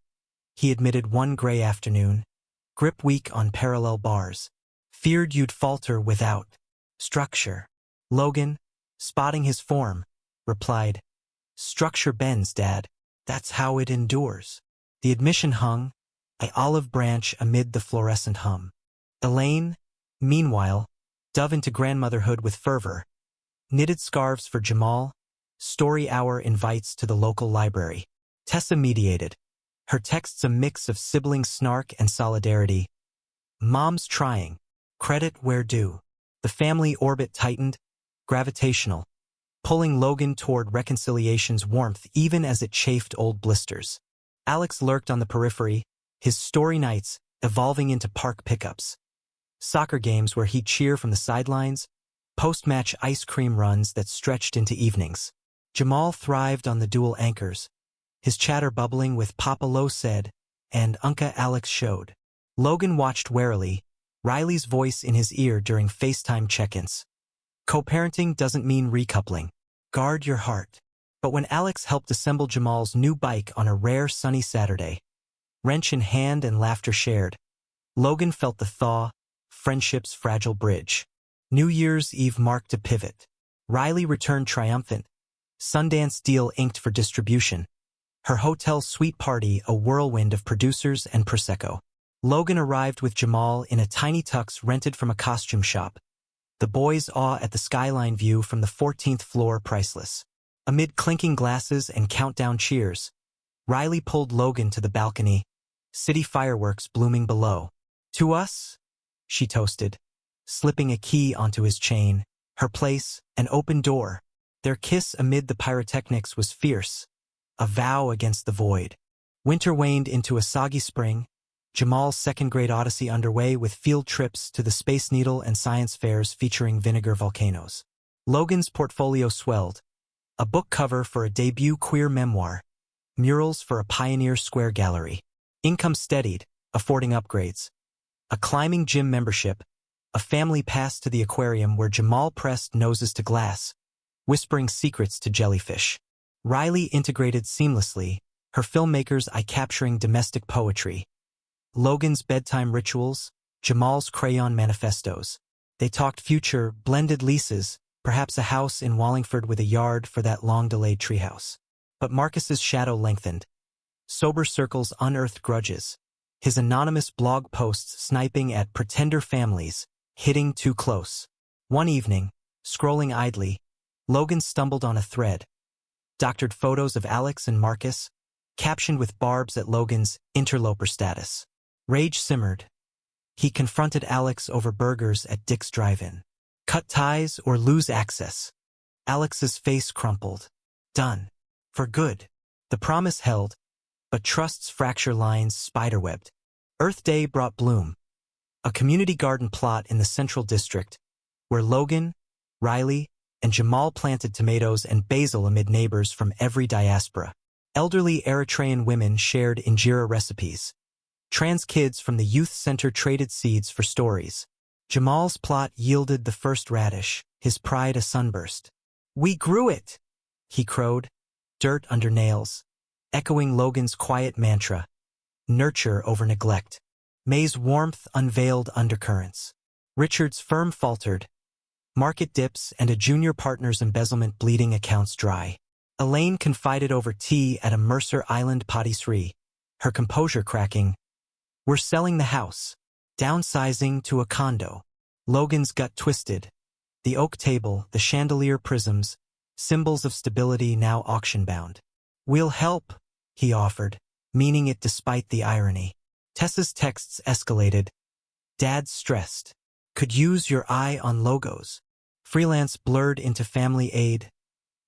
he admitted one gray afternoon, grip weak on parallel bars. Feared you'd falter without structure. Logan, spotting his form, replied, Structure bends, Dad. That's how it endures. The admission hung, an olive branch amid the fluorescent hum. Elaine, meanwhile, dove into grandmotherhood with fervor. Knitted scarves for Jamal, story hour invites to the local library. Tessa mediated, her texts a mix of sibling snark and solidarity. Mom's trying. Credit where due. The family orbit tightened, gravitational, pulling Logan toward reconciliation's warmth even as it chafed old blisters. Alex lurked on the periphery, his story nights evolving into park pickups. Soccer games where he'd cheer from the sidelines, post-match ice cream runs that stretched into evenings. Jamal thrived on the dual anchors, his chatter bubbling with Papa Lo said, and Unca Alex showed. Logan watched warily, Riley's voice in his ear during FaceTime check-ins. Co-parenting doesn't mean recoupling. Guard your heart. But when Alex helped assemble Jamal's new bike on a rare sunny Saturday, wrench in hand and laughter shared, Logan felt the thaw, friendship's fragile bridge. New Year's Eve marked a pivot. Riley returned triumphant, Sundance deal inked for distribution. Her hotel suite party a whirlwind of producers and Prosecco. Logan arrived with Jamal in a tiny tux rented from a costume shop. The boys' awe at the skyline view from the 14th floor priceless. Amid clinking glasses and countdown cheers, Riley pulled Logan to the balcony, city fireworks blooming below. To us, she toasted, slipping a key onto his chain. Her place, an open door. Their kiss amid the pyrotechnics was fierce, a vow against the void. Winter waned into a soggy spring, Jamal's second-grade odyssey underway with field trips to the Space Needle and science fairs featuring vinegar volcanoes. Logan's portfolio swelled, a book cover for a debut queer memoir, murals for a Pioneer Square gallery. Income steadied, affording upgrades. A climbing gym membership, a family pass to the aquarium where Jamal pressed noses to glass, whispering secrets to jellyfish. Riley integrated seamlessly, her filmmaker's eye-capturing domestic poetry, Logan's bedtime rituals, Jamal's crayon manifestos. They talked future, blended leases, perhaps a house in Wallingford with a yard for that long-delayed treehouse. But Marcus's shadow lengthened. Sober circles unearthed grudges. His anonymous blog posts sniping at pretender families, hitting too close. One evening, scrolling idly, Logan stumbled on a thread. Doctored photos of Alex and Marcus, captioned with barbs at Logan's interloper status. Rage simmered. He confronted Alex over burgers at Dick's Drive-In. Cut ties or lose access. Alex's face crumpled. Done. For good. The promise held, but trust's fracture lines spiderwebbed. Earth Day brought bloom. A community garden plot in the Central District, where Logan, Riley, and Jamal planted tomatoes and basil amid neighbors from every diaspora. Elderly Eritrean women shared injera recipes. Trans kids from the youth center traded seeds for stories. Jamal's plot yielded the first radish, his pride a sunburst. "We grew it," he crowed, dirt under nails, echoing Logan's quiet mantra, nurture over neglect. May's warmth unveiled undercurrents. Richard's firm faltered, market dips and a junior partner's embezzlement bleeding accounts dry. Elaine confided over tea at a Mercer Island patisserie, her composure cracking. "We're selling the house. Downsizing to a condo." Logan's gut twisted. The oak table, the chandelier prisms, symbols of stability now auction-bound. "We'll help," he offered, meaning it despite the irony. Tessa's texts escalated. "Dad's stressed. Could use your eye on logos." Freelance blurred into family aid.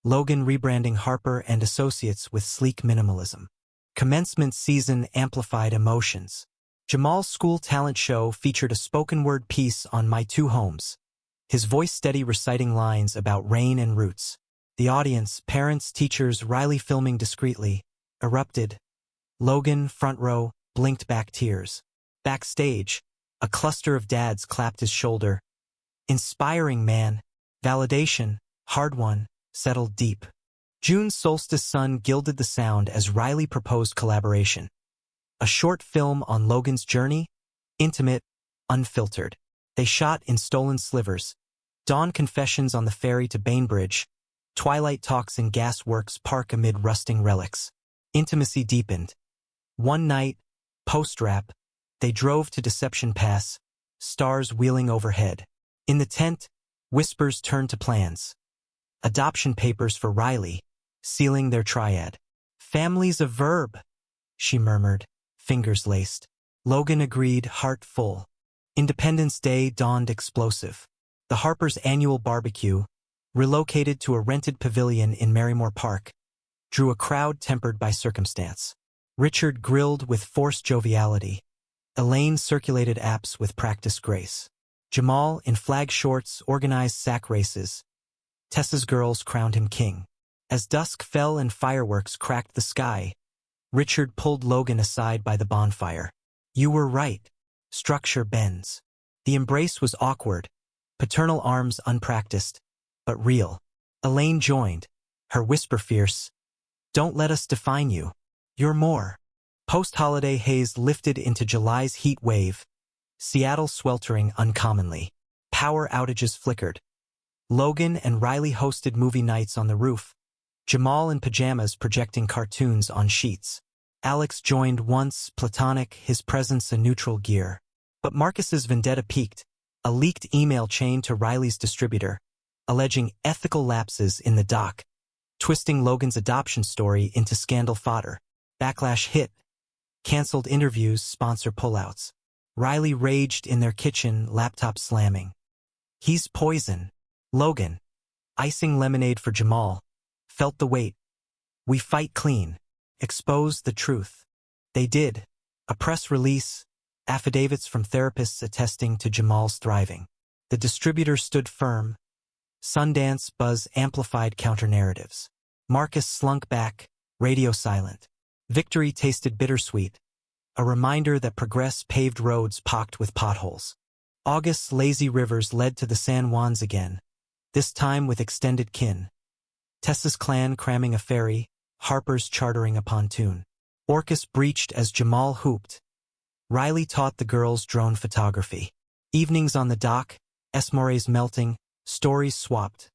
Logan rebranding Harper and Associates with sleek minimalism. Commencement season amplified emotions. Jamal's school talent show featured a spoken-word piece on My Two Homes, his voice steady reciting lines about rain and roots. The audience, parents, teachers, Riley filming discreetly, erupted. Logan, front row, blinked back tears. Backstage, a cluster of dads clapped his shoulder. "Inspiring, man. Validation, hard won, settled deep." June's solstice sun gilded the sound as Riley proposed collaboration. A short film on Logan's journey, intimate, unfiltered. They shot in stolen slivers. Dawn confessions on the ferry to Bainbridge. Twilight talks in Gasworks Park amid rusting relics. Intimacy deepened. One night, post-wrap, they drove to Deception Pass, stars wheeling overhead. In the tent, whispers turned to plans. Adoption papers for Riley, sealing their triad. "Family's a verb," she murmured, fingers laced. Logan agreed, heart full. Independence Day dawned explosive. The Harpers' annual barbecue, relocated to a rented pavilion in Marymore Park, drew a crowd tempered by circumstance. Richard grilled with forced joviality. Elaine circulated apps with practiced grace. Jamal, in flag shorts, organized sack races. Tessa's girls crowned him king. As dusk fell and fireworks cracked the sky, Richard pulled Logan aside by the bonfire. "You were right. Structure bends." The embrace was awkward, paternal arms unpracticed, but real. Elaine joined, her whisper fierce. "Don't let us define you. You're more." Post-holiday haze lifted into July's heat wave, Seattle sweltering uncommonly. Power outages flickered. Logan and Riley hosted movie nights on the roof, Jamal in pajamas projecting cartoons on sheets. Alex joined once, platonic, his presence a neutral gear. But Marcus's vendetta peaked, a leaked email chain to Riley's distributor, alleging ethical lapses in the doc, twisting Logan's adoption story into scandal fodder. Backlash hit. Cancelled interviews, sponsor pullouts. Riley raged in their kitchen, laptop slamming. "He's poison." Logan, icing lemonade for Jamal, felt the weight. "We fight clean. Expose the truth." They did. A press release, affidavits from therapists attesting to Jamal's thriving. The distributor stood firm. Sundance buzz amplified counter-narratives. Marcus slunk back, radio silent. Victory tasted bittersweet, a reminder that progress paved roads pocked with potholes. August's lazy rivers led to the San Juans again, this time with extended kin. Tessa's clan cramming a ferry, Harper's chartering a pontoon. Orcus breached as Jamal hooped. Riley taught the girls drone photography. Evenings on the dock, Esmores melting, stories swapped.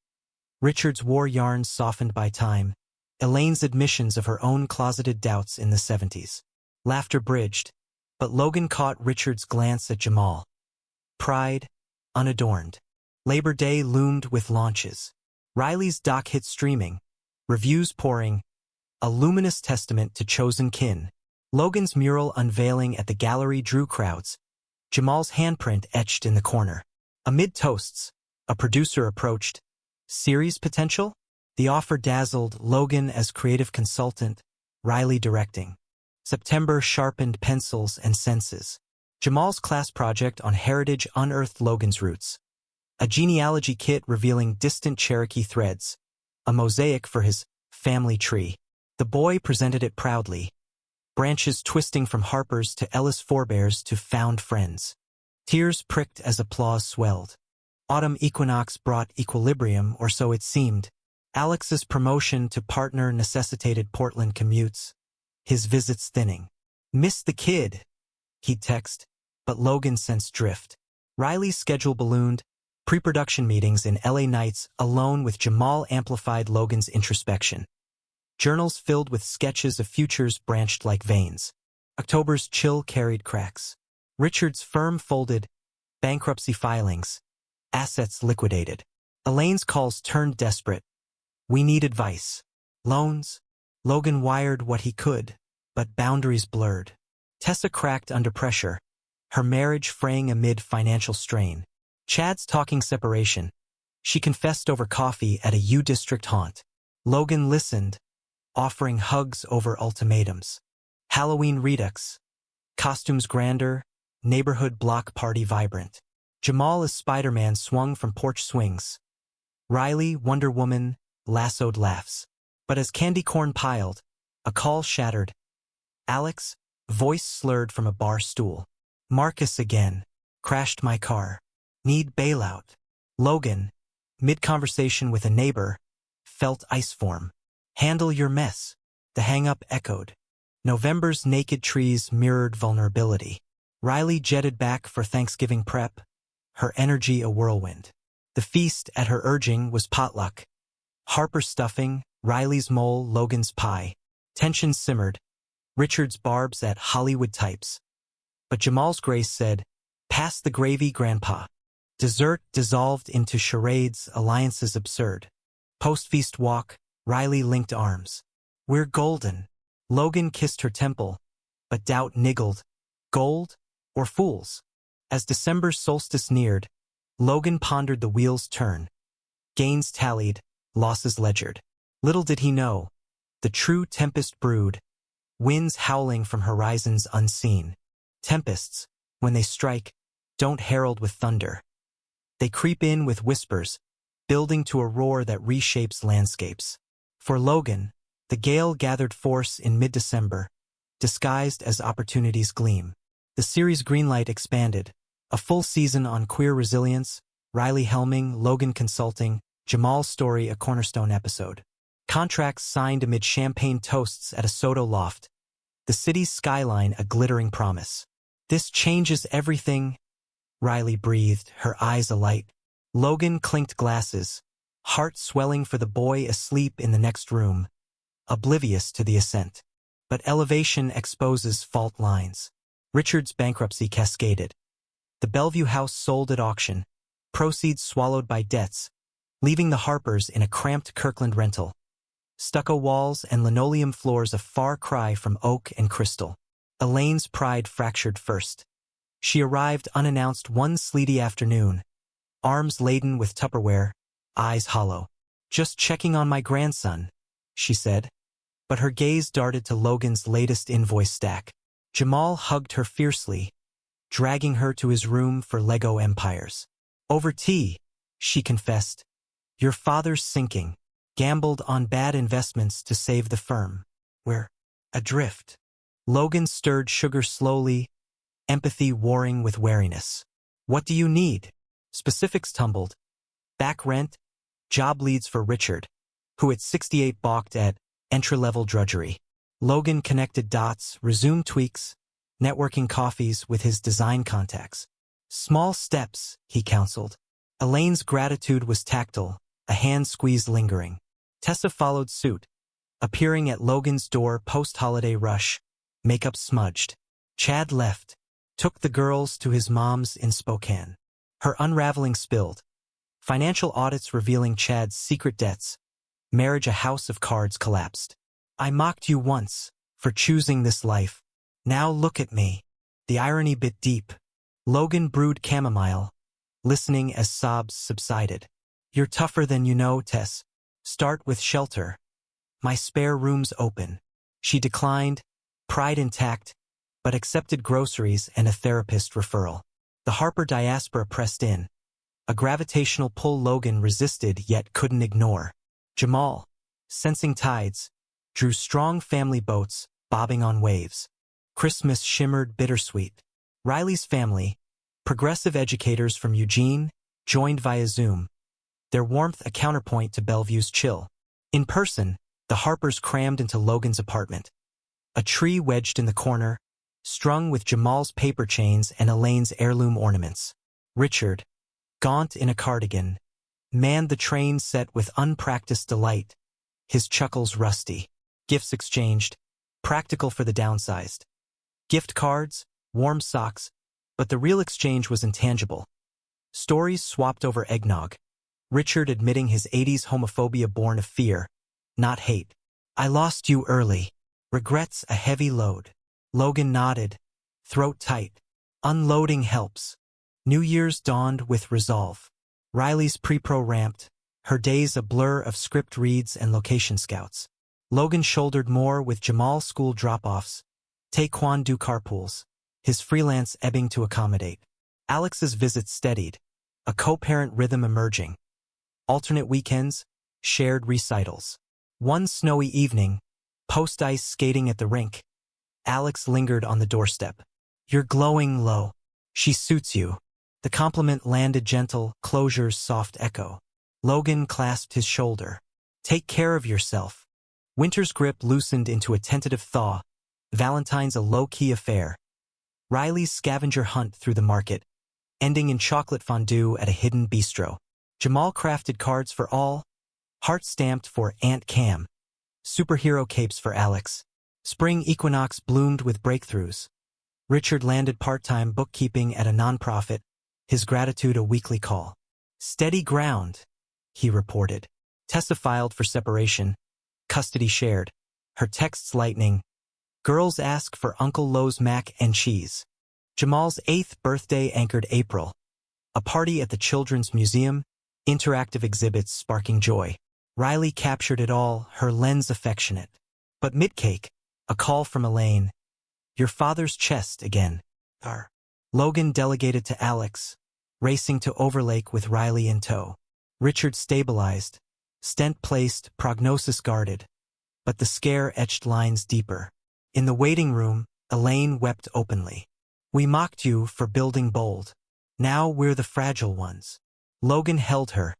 Richard's war yarns softened by time. Elaine's admissions of her own closeted doubts in the 70s. Laughter bridged, but Logan caught Richard's glance at Jamal. Pride, unadorned. Labor Day loomed with launches. Riley's doc hit streaming, reviews pouring, a luminous testament to chosen kin. Logan's mural unveiling at the gallery drew crowds. Jamal's handprint etched in the corner. Amid toasts, a producer approached. Series potential? The offer dazzled, Logan as creative consultant, Riley directing. September sharpened pencils and senses. Jamal's class project on heritage unearthed Logan's roots. A genealogy kit revealing distant Cherokee threads. A mosaic for his family tree. The boy presented it proudly. Branches twisting from Harper's to Ellis forebears to found friends. Tears pricked as applause swelled. Autumn equinox brought equilibrium, or so it seemed. Alex's promotion to partner necessitated Portland commutes. His visits thinning. "Missed the kid," he'd text, but Logan sensed drift. Riley's schedule ballooned. Pre-production meetings in LA nights alone with Jamal amplified Logan's introspection. Journals filled with sketches of futures branched like veins. October's chill carried cracks. Richard's firm folded. Bankruptcy filings. Assets liquidated. Elaine's calls turned desperate. "We need advice." Loans? Logan wired what he could, but boundaries blurred. Tessa cracked under pressure, her marriage fraying amid financial strain. Chad's talking separation. She confessed over coffee at a U-District haunt. Logan listened, offering hugs over ultimatums. Halloween redux. Costumes grander, neighborhood block party vibrant. Jamal as Spider-Man swung from porch swings. Riley, Wonder Woman, lassoed laughs. But as candy corn piled, a call shattered. Alex, voice slurred from a bar stool. "Marcus again. Crashed my car. Need bailout." Logan, mid-conversation with a neighbor, felt ice form. "Handle your mess." The hang-up echoed. November's naked trees mirrored vulnerability. Riley jetted back for Thanksgiving prep, her energy a whirlwind. The feast, at her urging, was potluck. Harper's stuffing, Riley's mole, Logan's pie. Tension simmered. Richard's barbs at Hollywood types. But Jamal's grace said, "Pass the gravy, Grandpa." Dessert dissolved into charades, alliances absurd. Post-feast walk, Riley linked arms. "We're golden." Logan kissed her temple, but doubt niggled. Gold or fools? As December's solstice neared, Logan pondered the wheel's turn. Gains tallied, losses ledgered. Little did he know, the true tempest brewed, winds howling from horizons unseen. Tempests, when they strike, don't herald with thunder. They creep in with whispers, building to a roar that reshapes landscapes. For Logan, the gale gathered force in mid-December, disguised as opportunities gleam. The series' greenlight expanded, a full season on queer resilience, Riley helming, Logan consulting, Jamal's story a cornerstone episode. Contracts signed amid champagne toasts at a Soto loft. The city's skyline a glittering promise. "This changes everything," Riley breathed, her eyes alight. Logan clinked glasses, heart swelling for the boy asleep in the next room, oblivious to the ascent. But elevation exposes fault lines. Richard's bankruptcy cascaded. The Bellevue house sold at auction, proceeds swallowed by debts, leaving the Harpers in a cramped Kirkland rental. Stucco walls and linoleum floors a far cry from oak and crystal. Elaine's pride fractured first. She arrived unannounced one sleety afternoon, arms laden with Tupperware, eyes hollow. "Just checking on my grandson," she said. But her gaze darted to Logan's latest invoice stack. Jamal hugged her fiercely, dragging her to his room for Lego empires. "Over tea," she confessed. "Your father's sinking. Gambled on bad investments to save the firm. We're adrift." Logan stirred sugar slowly, empathy warring with wariness. "What do you need?" Specifics tumbled. Back rent, job leads for Richard, who at 68 balked at entry-level drudgery. Logan connected dots, resumed tweaks, networking coffees with his design contacts. Small steps, he counseled. Elaine's gratitude was tactile, a hand squeeze lingering. Tessa followed suit, appearing at Logan's door post-holiday rush, makeup smudged. Chad left, took the girls to his mom's in Spokane. Her unraveling spilled. Financial audits revealing Chad's secret debts. Marriage a house of cards collapsed. I mocked you once for choosing this life. Now look at me. The irony bit deep. Logan brewed chamomile, listening as sobs subsided. You're tougher than you know, Tess. Start with shelter. My spare room's open. She declined, pride intact, but accepted groceries and a therapist referral. The Harper diaspora pressed in, a gravitational pull Logan resisted yet couldn't ignore. Jamal, sensing tides, drew strong family boats, bobbing on waves. Christmas shimmered bittersweet. Riley's family, progressive educators from Eugene, joined via Zoom, their warmth a counterpoint to Bellevue's chill. In person, the Harpers crammed into Logan's apartment. A tree wedged in the corner, strung with Jamal's paper chains and Elaine's heirloom ornaments. Richard, gaunt in a cardigan, manned the train set with unpracticed delight, his chuckles rusty. Gifts exchanged, practical for the downsized. Gift cards, warm socks, but the real exchange was intangible. Stories swapped over eggnog, Richard admitting his 80s homophobia born of fear, not hate. I lost you early. Regrets a heavy load. Logan nodded, throat tight. Unloading helps. New Year's dawned with resolve. Riley's pre-pro ramped, her days a blur of script reads and location scouts. Logan shouldered more with Jamal's school drop-offs, taekwondo carpools, his freelance ebbing to accommodate. Alex's visits steadied, a co-parent rhythm emerging. Alternate weekends, shared recitals. One snowy evening, post-ice skating at the rink, Alex lingered on the doorstep. You're glowing low. She suits you. The compliment landed gentle, closure's soft echo. Logan clasped his shoulder. Take care of yourself. Winter's grip loosened into a tentative thaw. Valentine's a low-key affair. Riley's scavenger hunt through the market, ending in chocolate fondue at a hidden bistro. Jamal crafted cards for all, heart stamped for Aunt Cam. Superhero capes for Alex. Spring equinox bloomed with breakthroughs. Richard landed part-time bookkeeping at a nonprofit, his gratitude a weekly call. Steady ground, he reported. Tessa filed for separation, custody shared. Her texts lightning. Girls ask for Uncle Lo's mac and cheese. Jamal's 8th birthday anchored April. A party at the Children's Museum, interactive exhibits sparking joy. Riley captured it all, her lens affectionate. But mid-cake, a call from Elaine. Your father's chest again. Logan delegated to Alex, racing to Overlake with Riley in tow. Richard stabilized, stent placed, prognosis guarded. But the scare etched lines deeper. In the waiting room, Elaine wept openly. We mocked you for building bold. Now we're the fragile ones. Logan held her.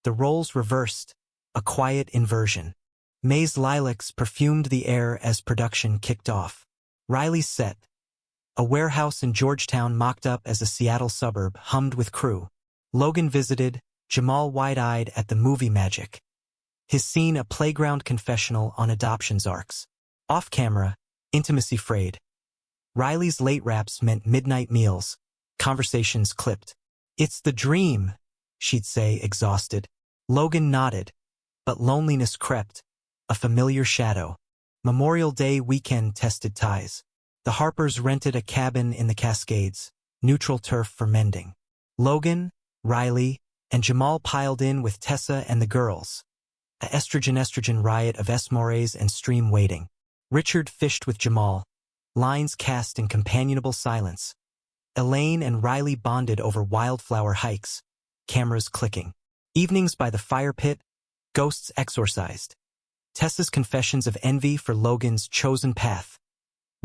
The roles reversed, a quiet inversion. May's lilacs perfumed the air as production kicked off. Riley's set, a warehouse in Georgetown mocked up as a Seattle suburb, hummed with crew. Logan visited, Jamal wide-eyed at the movie magic. His scene a playground confessional on adoption's arcs. Off-camera, intimacy frayed. Riley's late raps meant midnight meals, conversations clipped. It's the dream, she'd say, exhausted. Logan nodded, but loneliness crept, a familiar shadow. Memorial Day weekend tested ties. The Harpers rented a cabin in the Cascades, neutral turf for mending. Logan, Riley, and Jamal piled in with Tessa and the girls. A estrogen riot of esmores and stream waiting. Richard fished with Jamal, lines cast in companionable silence. Elaine and Riley bonded over wildflower hikes, cameras clicking. Evenings by the fire pit, ghosts exorcised. Tessa's confessions of envy for Logan's chosen path.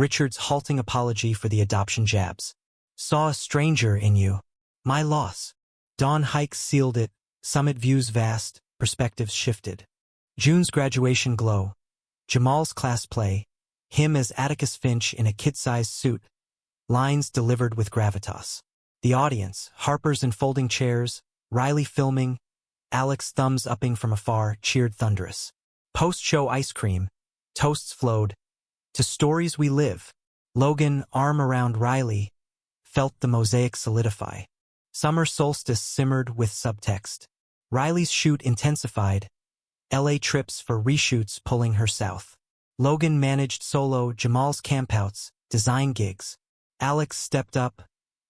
Richard's halting apology for the adoption jabs. Saw a stranger in you. My loss. Dawn hikes sealed it, summit views vast, perspectives shifted. June's graduation glow. Jamal's class play. Him as Atticus Finch in a kid-sized suit. Lines delivered with gravitas. The audience, Harper's in folding chairs, Riley filming, Alex thumbs-upping from afar, cheered thunderous. Post-show ice cream. Toasts flowed. To stories we live. Logan, arm around Riley, felt the mosaic solidify. Summer solstice simmered with subtext. Riley's shoot intensified. LA trips for reshoots pulling her south. Logan managed solo, Jamal's campouts, design gigs. Alex stepped up,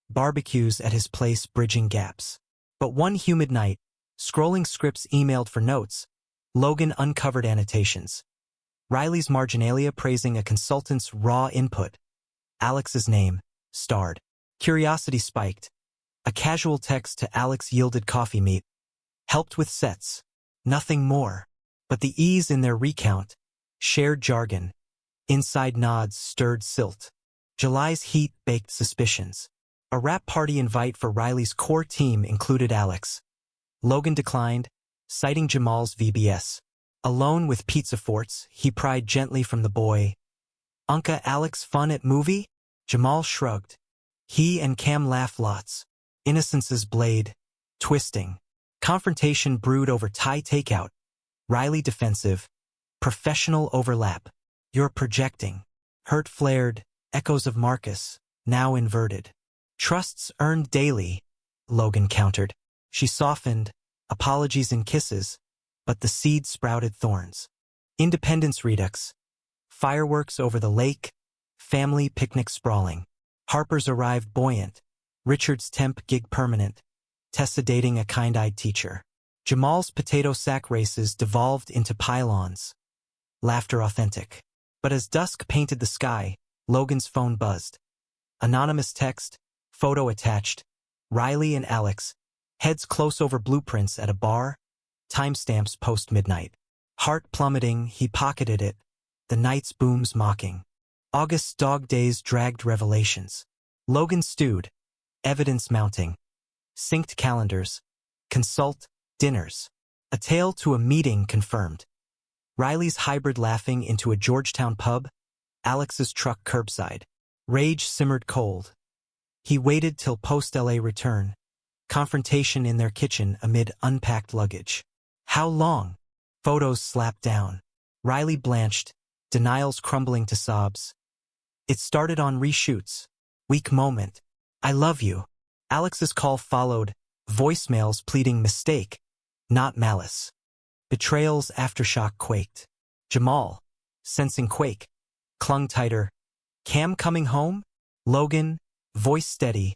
barbecues at his place bridging gaps. But one humid night, scrolling scripts emailed for notes, Logan uncovered annotations. Riley's marginalia praising a consultant's raw input. Alex's name, starred. Curiosity spiked. A casual text to Alex yielded coffee meet. Helped with sets. Nothing more. But the ease in their recount. Shared jargon. Inside nods stirred silt. July's heat baked suspicions. A rap party invite for Riley's core team included Alex. Logan declined, citing Jamal's VBS. Alone with pizza forts, he pried gently from the boy. Unca Alex fun at movie? Jamal shrugged. He and Cam laugh lots. Innocence's blade. Twisting. Confrontation brewed over Thai takeout. Riley defensive. Professional overlap. You're projecting. Hurt flared. Echoes of Marcus. Now inverted. Trusts earned daily. Logan countered. She softened. Apologies and kisses. But the seed sprouted thorns. Independence redux. Fireworks over the lake. Family picnic sprawling. Harper's arrived buoyant. Richard's temp gig permanent. Tessa dating a kind-eyed teacher. Jamal's potato sack races devolved into pylons. Laughter authentic. But as dusk painted the sky, Logan's phone buzzed. Anonymous text, photo attached. Riley and Alex, heads close over blueprints at a bar. Timestamps post-midnight. Heart plummeting, he pocketed it. The night's booms mocking. August's dog days dragged revelations. Logan stewed. Evidence mounting. Synced calendars. Consult. Dinners. A tale to a meeting confirmed. Riley's hybrid laughing into a Georgetown pub. Alex's truck curbside. Rage simmered cold. He waited till post-LA return. Confrontation in their kitchen amid unpacked luggage. How long? Photos slapped down. Riley blanched. Denials crumbling to sobs. It started on reshoots. Weak moment. I love you. Alex's call followed. Voicemails pleading mistake, not malice. Betrayal's aftershock quaked. Jamal, sensing quake, clung tighter. Cam coming home? Logan, voice steady,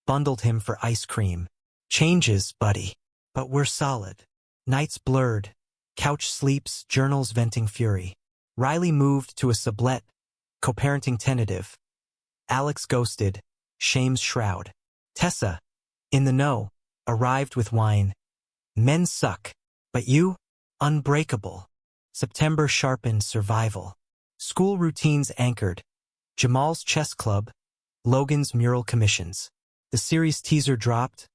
bundled him for ice cream. Changes, buddy. But we're solid. Nights blurred. Couch sleeps, journals venting fury. Riley moved to a sublet, co-parenting tentative. Alex ghosted, shame's shroud. Tessa, in the know, arrived with wine. Men suck, but you? Unbreakable. September sharpened survival. School routines anchored. Jamal's chess club. Logan's mural commissions. The series teaser dropped.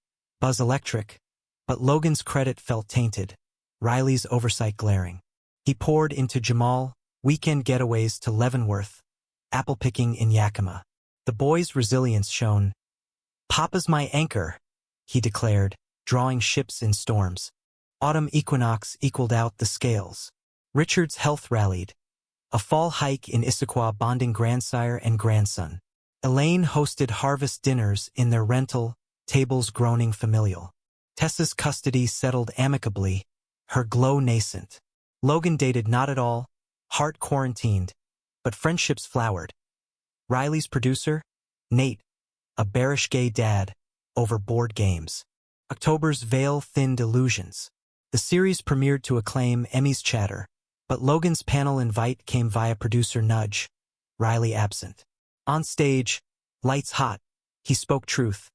Buzz electric. But Logan's credit felt tainted. Riley's oversight glaring. He poured into Jamal. Weekend getaways to Leavenworth. Apple picking in Yakima. The boy's resilience shone. Papa's my anchor, he declared, drawing ships in storms. Autumn equinox equaled out the scales. Richard's health rallied. A fall hike in Issaquah bonding grandsire and grandson. Elaine hosted harvest dinners in their rental, tables groaning familial. Tessa's custody settled amicably, her glow nascent. Logan dated not at all, heart quarantined, but friendships flowered. Riley's producer, Nate, a bearish gay dad, over board games. October's veil-thinned illusions. The series premiered to acclaim, Emmy's chatter, but Logan's panel invite came via producer nudge, Riley absent. On stage, lights hot, he spoke truth.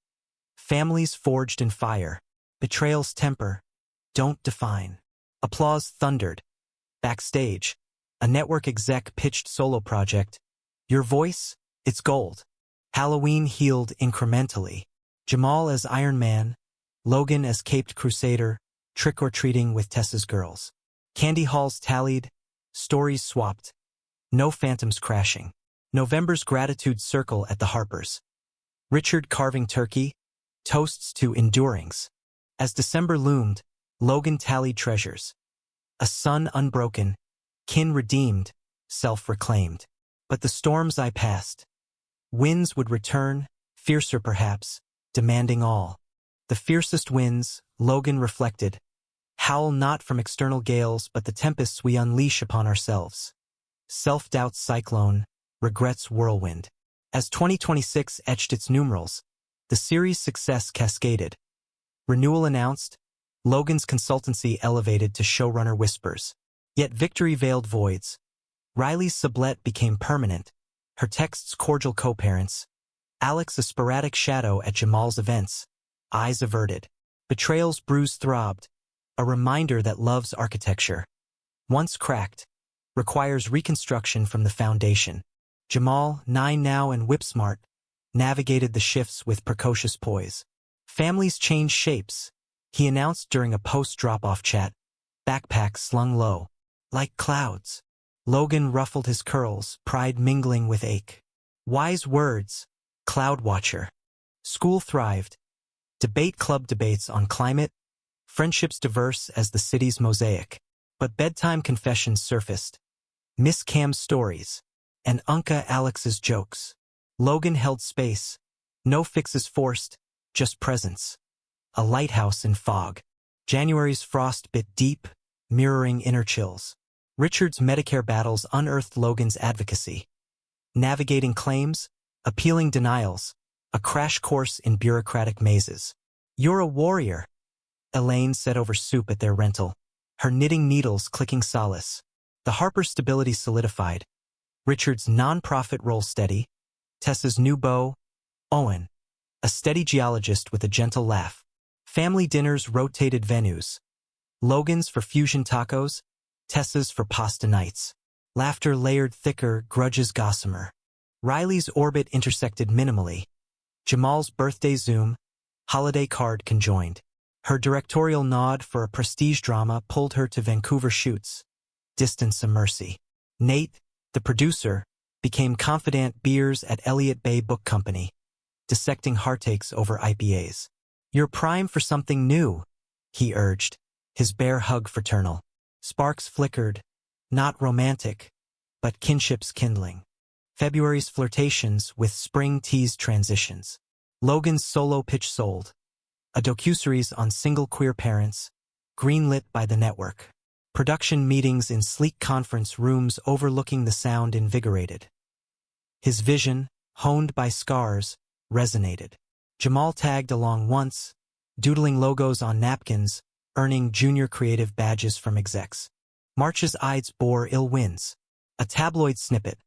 Families forged in fire, betrayal's temper, don't define. Applause thundered. Backstage, a network exec pitched solo project. Your voice, it's gold. Halloween healed incrementally. Jamal as Iron Man, Logan as caped crusader, trick-or-treating with Tessa's girls. Candy hauls tallied, stories swapped. No phantoms crashing. November's gratitude circle at the Harpers. Richard carving turkey, toasts to endurings. As December loomed, Logan tallied treasures. A son unbroken, kin redeemed, self-reclaimed. But the storms I passed. Winds would return, fiercer perhaps, demanding all. The fiercest winds, Logan reflected, howl not from external gales but the tempests we unleash upon ourselves. Self-doubt's cyclone, regret's whirlwind. As 2026 etched its numerals, the series' success cascaded. Renewal announced, Logan's consultancy elevated to showrunner whispers. Yet victory veiled voids. Riley's sublette became permanent, her texts cordial co-parents. Alex a sporadic shadow at Jamal's events, eyes averted. Betrayal's bruise throbbed, a reminder that love's architecture, once cracked, requires reconstruction from the foundation. Jamal, 9 now and whip-smart, navigated the shifts with precocious poise. Families change shapes, he announced during a post-drop-off chat, backpack slung low. Like clouds. Logan ruffled his curls, pride mingling with ache. Wise words, cloud watcher. School thrived. Debate club debates on climate, friendships diverse as the city's mosaic. But bedtime confessions surfaced. Miss Cam's stories. And Unca Alex's jokes. Logan held space. No fixes forced, just presence. A lighthouse in fog. January's frost bit deep, mirroring inner chills. Richard's Medicare battles unearthed Logan's advocacy. Navigating claims, appealing denials, a crash course in bureaucratic mazes. You're a warrior, Elaine said over soup at their rental, her knitting needles clicking solace. The Harper stability solidified. Richard's non-profit role steady. Tessa's new beau, Owen, a steady geologist with a gentle laugh. Family dinners rotated venues. Logan's for fusion tacos, Tessa's for pasta nights. Laughter layered thicker, grudges gossamer. Riley's orbit intersected minimally. Jamal's birthday Zoom, holiday card conjoined. Her directorial nod for a prestige drama pulled her to Vancouver shoots. Distance a mercy. Nate, the producer, became confidant beers at Elliott Bay Book Company, dissecting heartaches over IPAs. You're prime for something new, he urged, his bear hug fraternal. Sparks flickered, not romantic, but kinship's kindling. February's flirtations with spring tease transitions. Logan's solo pitch sold. A docuseries on single queer parents, greenlit by the network. Production meetings in sleek conference rooms overlooking the sound invigorated. His vision, honed by scars, resonated. Jamal tagged along once, doodling logos on napkins, earning junior creative badges from execs. March's Ides bore ill winds. A tabloid snippet.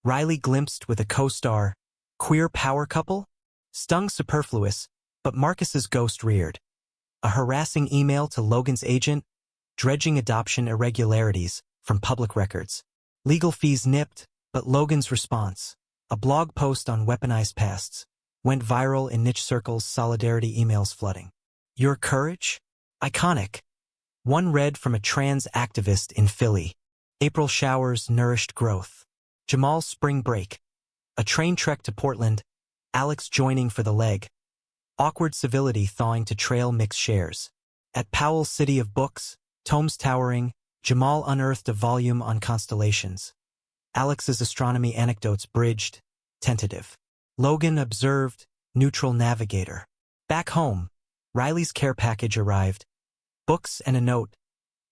Riley glimpsed with a co-star, queer power couple? Stung superfluous, but Marcus's ghost reared. A harassing email to Logan's agent, dredging adoption irregularities from public records. Legal fees nipped, but Logan's response, a blog post on weaponized pasts, went viral in niche circles, solidarity emails flooding. Your courage? Iconic. One read from a trans activist in Philly. April showers nourished growth. Jamal's spring break. A train trek to Portland, Alex joining for the leg. Awkward civility thawing to trail mix shares. At Powell's City of Books, tomes towering, Jamal unearthed a volume on constellations. Alex's astronomy anecdotes bridged, tentative. Logan observed, neutral navigator. Back home, Riley's care package arrived. Books and a note.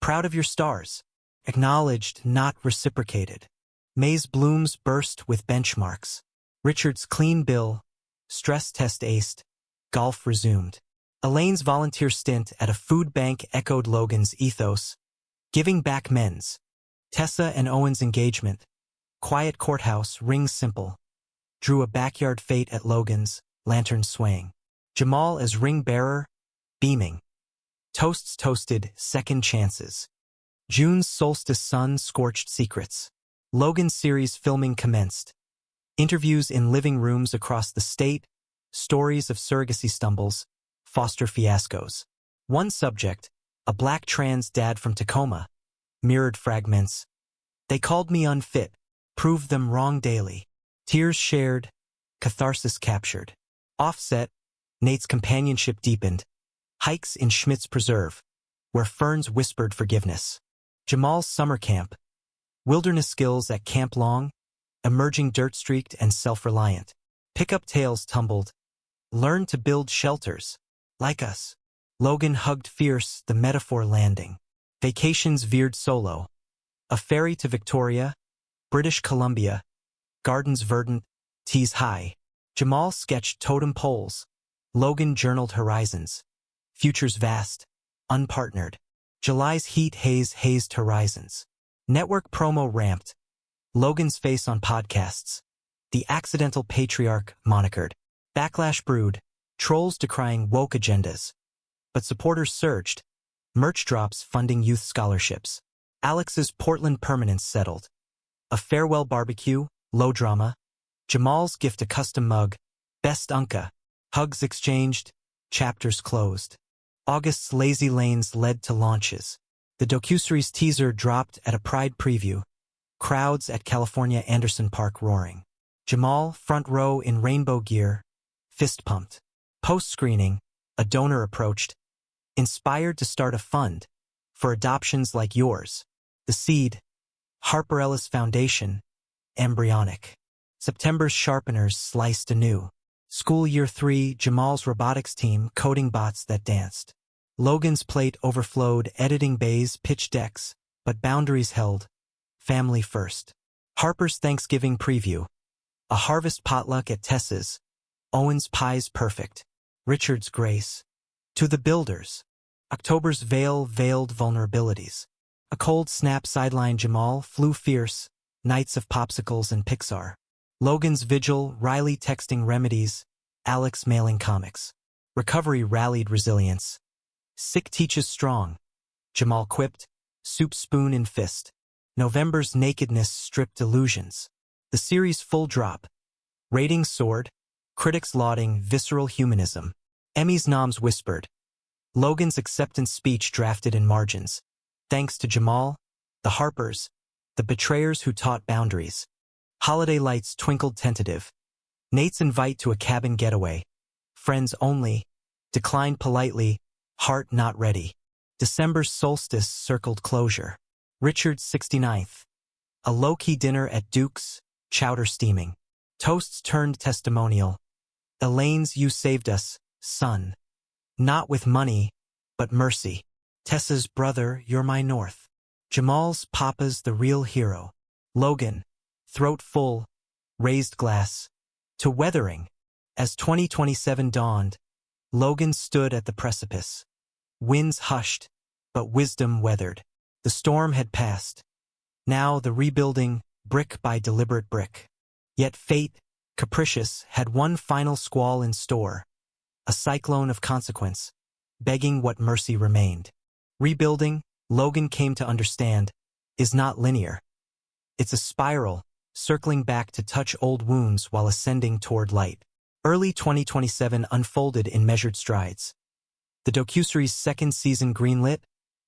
Proud of your stars. Acknowledged, not reciprocated. May's blooms burst with benchmarks. Richard's clean bill. Stress test aced. Golf resumed. Elaine's volunteer stint at a food bank echoed Logan's ethos. Giving back men's. Tessa and Owen's engagement. Quiet courthouse, rings simple. Drew a backyard fete at Logan's, lantern swaying. Jamal as ring bearer, beaming. Toasts toasted, second chances. June's solstice sun scorched secrets. Logan's series filming commenced. Interviews in living rooms across the state, stories of surrogacy stumbles, foster fiascos. One subject, a black trans dad from Tacoma, mirrored fragments. They called me unfit, proved them wrong daily. Tears shared, catharsis captured. Offset, Nate's companionship deepened. Hikes in Schmidt's Preserve, where ferns whispered forgiveness. Jamal's summer camp. Wilderness skills at Camp Long, emerging dirt-streaked and self-reliant. Pickup tales tumbled. Learned to build shelters. Like us. Logan hugged fierce, the metaphor landing. Vacations veered solo. A ferry to Victoria, British Columbia, gardens verdant, teas high. Jamal sketched totem poles. Logan journaled horizons. Futures vast, unpartnered. July's heat hazed horizons. Network promo ramped. Logan's face on podcasts. The accidental patriarch monikered. Backlash brewed. Trolls decrying woke agendas. But supporters surged. Merch drops funding youth scholarships. Alex's Portland permanence settled. A farewell barbecue, low drama. Jamal's gift a custom mug. Best Unca. Hugs exchanged. Chapters closed. August's lazy lanes led to launches. The docuseries teaser dropped at a Pride preview. Crowds at California Anderson Park roaring. Jamal, front row in rainbow gear. Fist pumped. Post-screening, a donor approached. Inspired to start a fund. For adoptions like yours. The seed. Harper Ellis Foundation. Embryonic. September's sharpeners sliced anew. School year 3, Jamal's robotics team coding bots that danced. Logan's plate overflowed, editing bays, pitch decks, but boundaries held. Family first. Harper's Thanksgiving preview. A harvest potluck at Tessa's. Owen's pies perfect. Richard's grace. To the builders. October's veiled vulnerabilities. A cold snap sidelined Jamal, flew fierce, nights of popsicles and Pixar. Logan's vigil, Riley texting remedies, Alex mailing comics. Recovery rallied resilience. Sick teaches strong. Jamal quipped, soup spoon in fist. November's nakedness stripped illusions. The series full drop. Ratings soared. Critics lauding visceral humanism. Emmy's noms whispered. Logan's acceptance speech drafted in margins. Thanks to Jamal, the Harpers, the betrayers who taught boundaries. Holiday lights twinkled tentative. Nate's invite to a cabin getaway. Friends only. Declined politely. Heart not ready. December's solstice circled closure. Richard's 69th. A low-key dinner at Duke's, chowder steaming. Toasts turned testimonial. Elaine's You Saved Us, son. Not with money, but mercy. Tessa's Brother, You're My North. Jamal's Papa's the real hero. Logan, throat full, raised glass. To weathering. As 2027 dawned, Logan stood at the precipice. Winds hushed, but wisdom weathered. The storm had passed. Now the rebuilding, brick by deliberate brick. Yet fate, capricious, had one final squall in store. A cyclone of consequence, begging what mercy remained. Rebuilding, Logan came to understand, is not linear. It's a spiral, circling back to touch old wounds while ascending toward light. Early 2027 unfolded in measured strides. The docuseries' second season greenlit,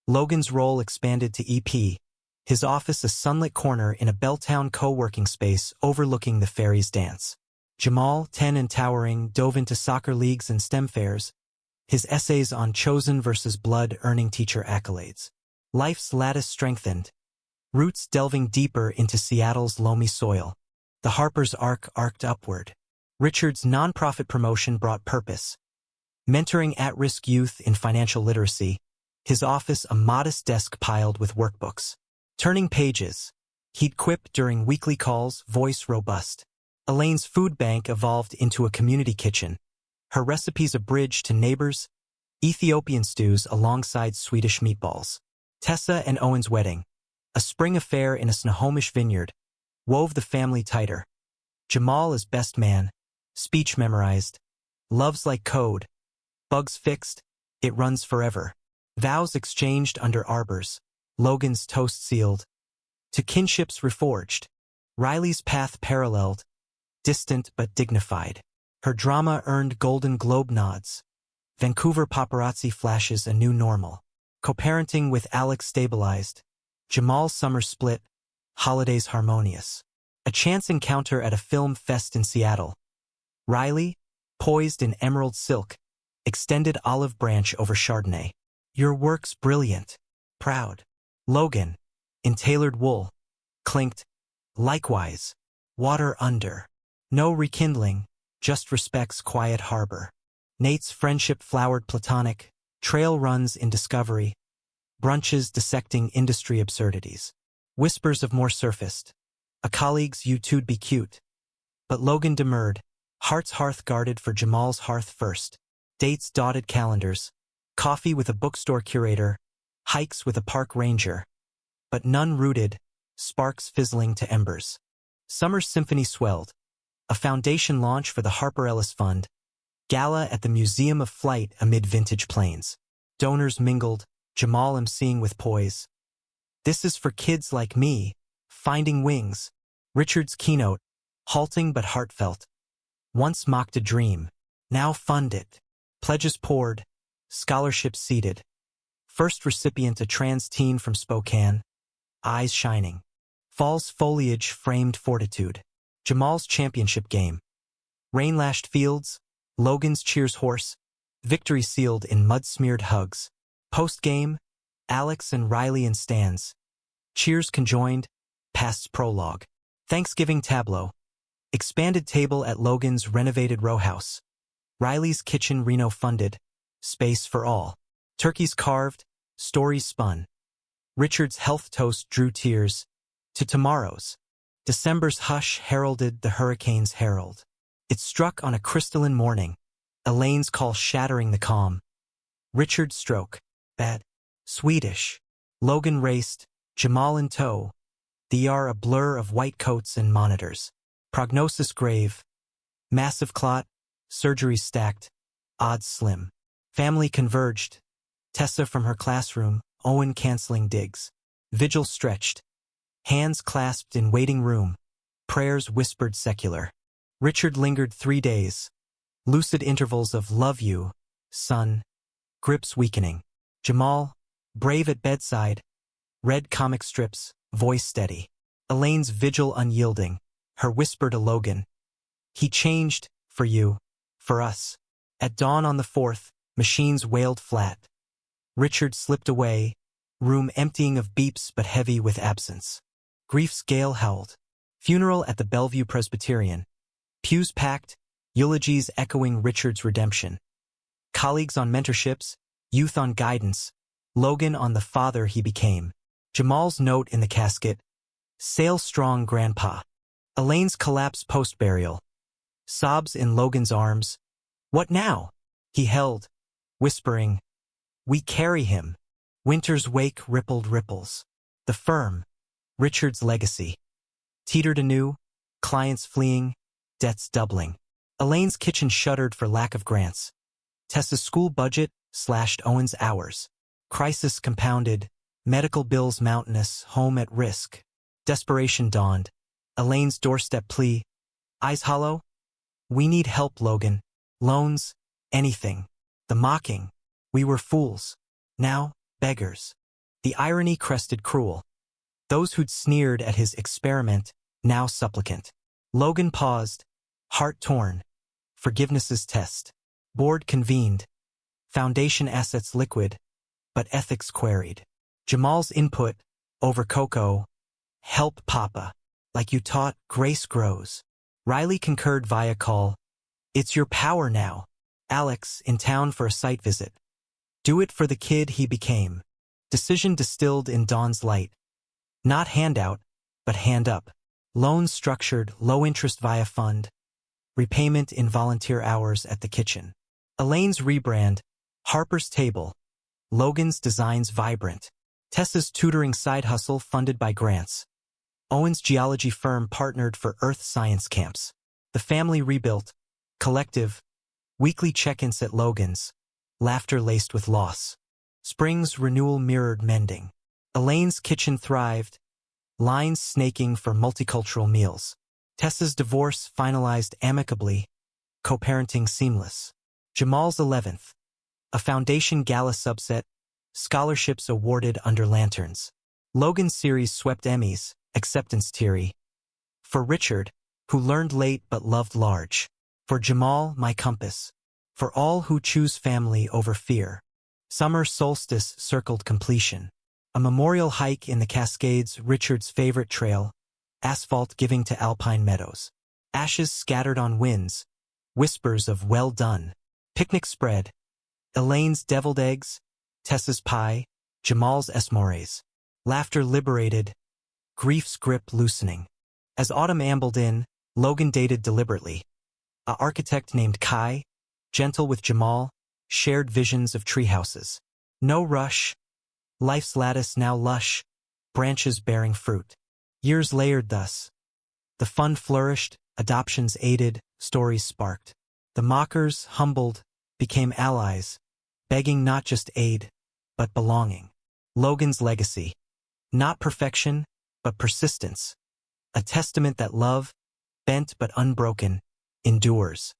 Logan's role expanded to EP, his office a sunlit corner in a Belltown co-working space overlooking the ferry's dance. Jamal, 10 and towering, dove into soccer leagues and STEM fairs, his essays on chosen versus blood earning teacher accolades. Life's lattice strengthened, roots delving deeper into Seattle's loamy soil. The Harper's arced upward. Richard's nonprofit promotion brought purpose. Mentoring at-risk youth in financial literacy, his office a modest desk piled with workbooks. Turning pages. He'd quip during weekly calls, voice robust. Elaine's food bank evolved into a community kitchen. Her recipes a bridge to neighbors, Ethiopian stews alongside Swedish meatballs. Tessa and Owen's wedding. A spring affair in a Snohomish vineyard. Wove the family tighter. Jamal as best man. Speech memorized. Love's like code. Bugs fixed. It runs forever. Vows exchanged under arbors. Logan's toast sealed. To kinships reforged. Riley's path paralleled. Distant but dignified. Her drama earned Golden Globe nods. Vancouver paparazzi flashes a new normal. Co-parenting with Alex stabilized. Jamal's summer split, holidays harmonious. A chance encounter at a film fest in Seattle. Riley, poised in emerald silk, extended olive branch over Chardonnay. Your work's brilliant. Proud. Logan, in tailored wool, clinked, likewise. Water under. No rekindling, just respect's quiet harbor. Nate's friendship flowered platonic, trail runs in discovery, brunches dissecting industry absurdities. Whispers of more surfaced. A colleague's you two'd be cute. But Logan demurred, heart's hearth guarded for Jamal's hearth first. Dates dotted calendars, coffee with a bookstore curator, hikes with a park ranger. But none rooted, sparks fizzling to embers. Summer's symphony swelled. A foundation launch for the Harper Ellis Fund. Gala at the Museum of Flight amid vintage planes. Donors mingled, Jamal emceeing with poise. This is for kids like me, finding wings. Richard's keynote, halting but heartfelt. Once mocked a dream, now fund it. Pledges poured, scholarships seated. First recipient a trans teen from Spokane, eyes shining. Fall's foliage framed fortitude. Jamal's championship game. Rain-lashed fields, Logan's cheers hoarse, victory sealed in mud-smeared hugs. Post-game, Alex and Riley in stands. Cheers conjoined, past's prologue. Thanksgiving tableau. Expanded table at Logan's renovated row house. Riley's kitchen reno funded, space for all. Turkeys carved, stories spun. Richard's health toast drew tears. To tomorrow's. December's hush heralded the hurricane's herald. It struck on a crystalline morning, Elaine's call shattering the calm. Richard's stroke, bad, Swedish. Logan raced, Jamal in tow. The ER a blur of white coats and monitors. Prognosis grave. Massive clot, surgery stacked, odds slim. Family converged. Tessa from her classroom, Owen canceling digs. Vigil stretched. Hands clasped in waiting room. Prayers whispered secular. Richard lingered 3 days. Lucid intervals of love you, son. Grips weakening. Jamal, brave at bedside. Read comic strips, voice steady. Elaine's vigil unyielding. Her whisper to Logan. He changed, for you, for us. At dawn on the 4th, machines wailed flat. Richard slipped away, room emptying of beeps but heavy with absence. Grief's gale howled. Funeral at the Bellevue Presbyterian. Pews packed, eulogies echoing Richard's redemption. Colleagues on mentorships, youth on guidance, Logan on the father he became. Jamal's note in the casket, sail strong grandpa. Elaine's collapse post-burial. Sobs in Logan's arms. What now? He held, whispering, we carry him. Winter's wake rippled ripples. The firm, Richard's legacy. Teetered anew, clients fleeing, debts doubling. Elaine's kitchen shuddered for lack of grants. Tessa's school budget slashed Owen's hours. Crisis compounded, medical bills mountainous, home at risk. Desperation dawned. Elaine's doorstep plea. Eyes hollow? We need help, Logan. Loans, anything. The mocking. We were fools. Now, beggars. The irony crested cruel. Those who'd sneered at his experiment, now supplicant. Logan paused, heart torn. Forgiveness's test. Board convened. Foundation assets liquid, but ethics queried. Jamal's input, over Coco. Help Papa. Like you taught, grace grows. Riley concurred via call. It's your power now. Alex, in town for a site visit. Do it for the kid he became. Decision distilled in dawn's light. Not handout, but hand up. Loan structured, low interest via fund. Repayment in volunteer hours at the kitchen. Elaine's rebrand, Harper's Table. Logan's designs vibrant. Tessa's tutoring side hustle funded by grants. Owen's geology firm partnered for earth science camps. The family rebuilt. Collective. Weekly check-ins at Logan's. Laughter laced with loss. Spring's renewal mirrored mending. Elaine's kitchen thrived. Lines snaking for multicultural meals. Tessa's divorce finalized amicably. Co-parenting seamless. Jamal's 11th. A foundation gala subset. Scholarships awarded under lanterns. Logan's series swept Emmys, acceptance teary. For Richard, who learned late but loved large. For Jamal, my compass. For all who choose family over fear. Summer solstice circled completion. A memorial hike in the Cascades, Richard's favorite trail, asphalt giving to alpine meadows. Ashes scattered on winds, whispers of well done. Picnic spread. Elaine's deviled eggs, Tessa's pie, Jamal's esmores. Laughter liberated, grief's grip loosening. As autumn ambled in, Logan dated deliberately. A architect named Kai, gentle with Jamal, shared visions of treehouses. No rush, life's lattice now lush, branches bearing fruit. Years layered thus. The fun flourished, adoptions aided, stories sparked. The mockers, humbled, became allies, begging not just aid, but belonging. Logan's legacy. Not perfection, but persistence. A testament that love, bent but unbroken, endures.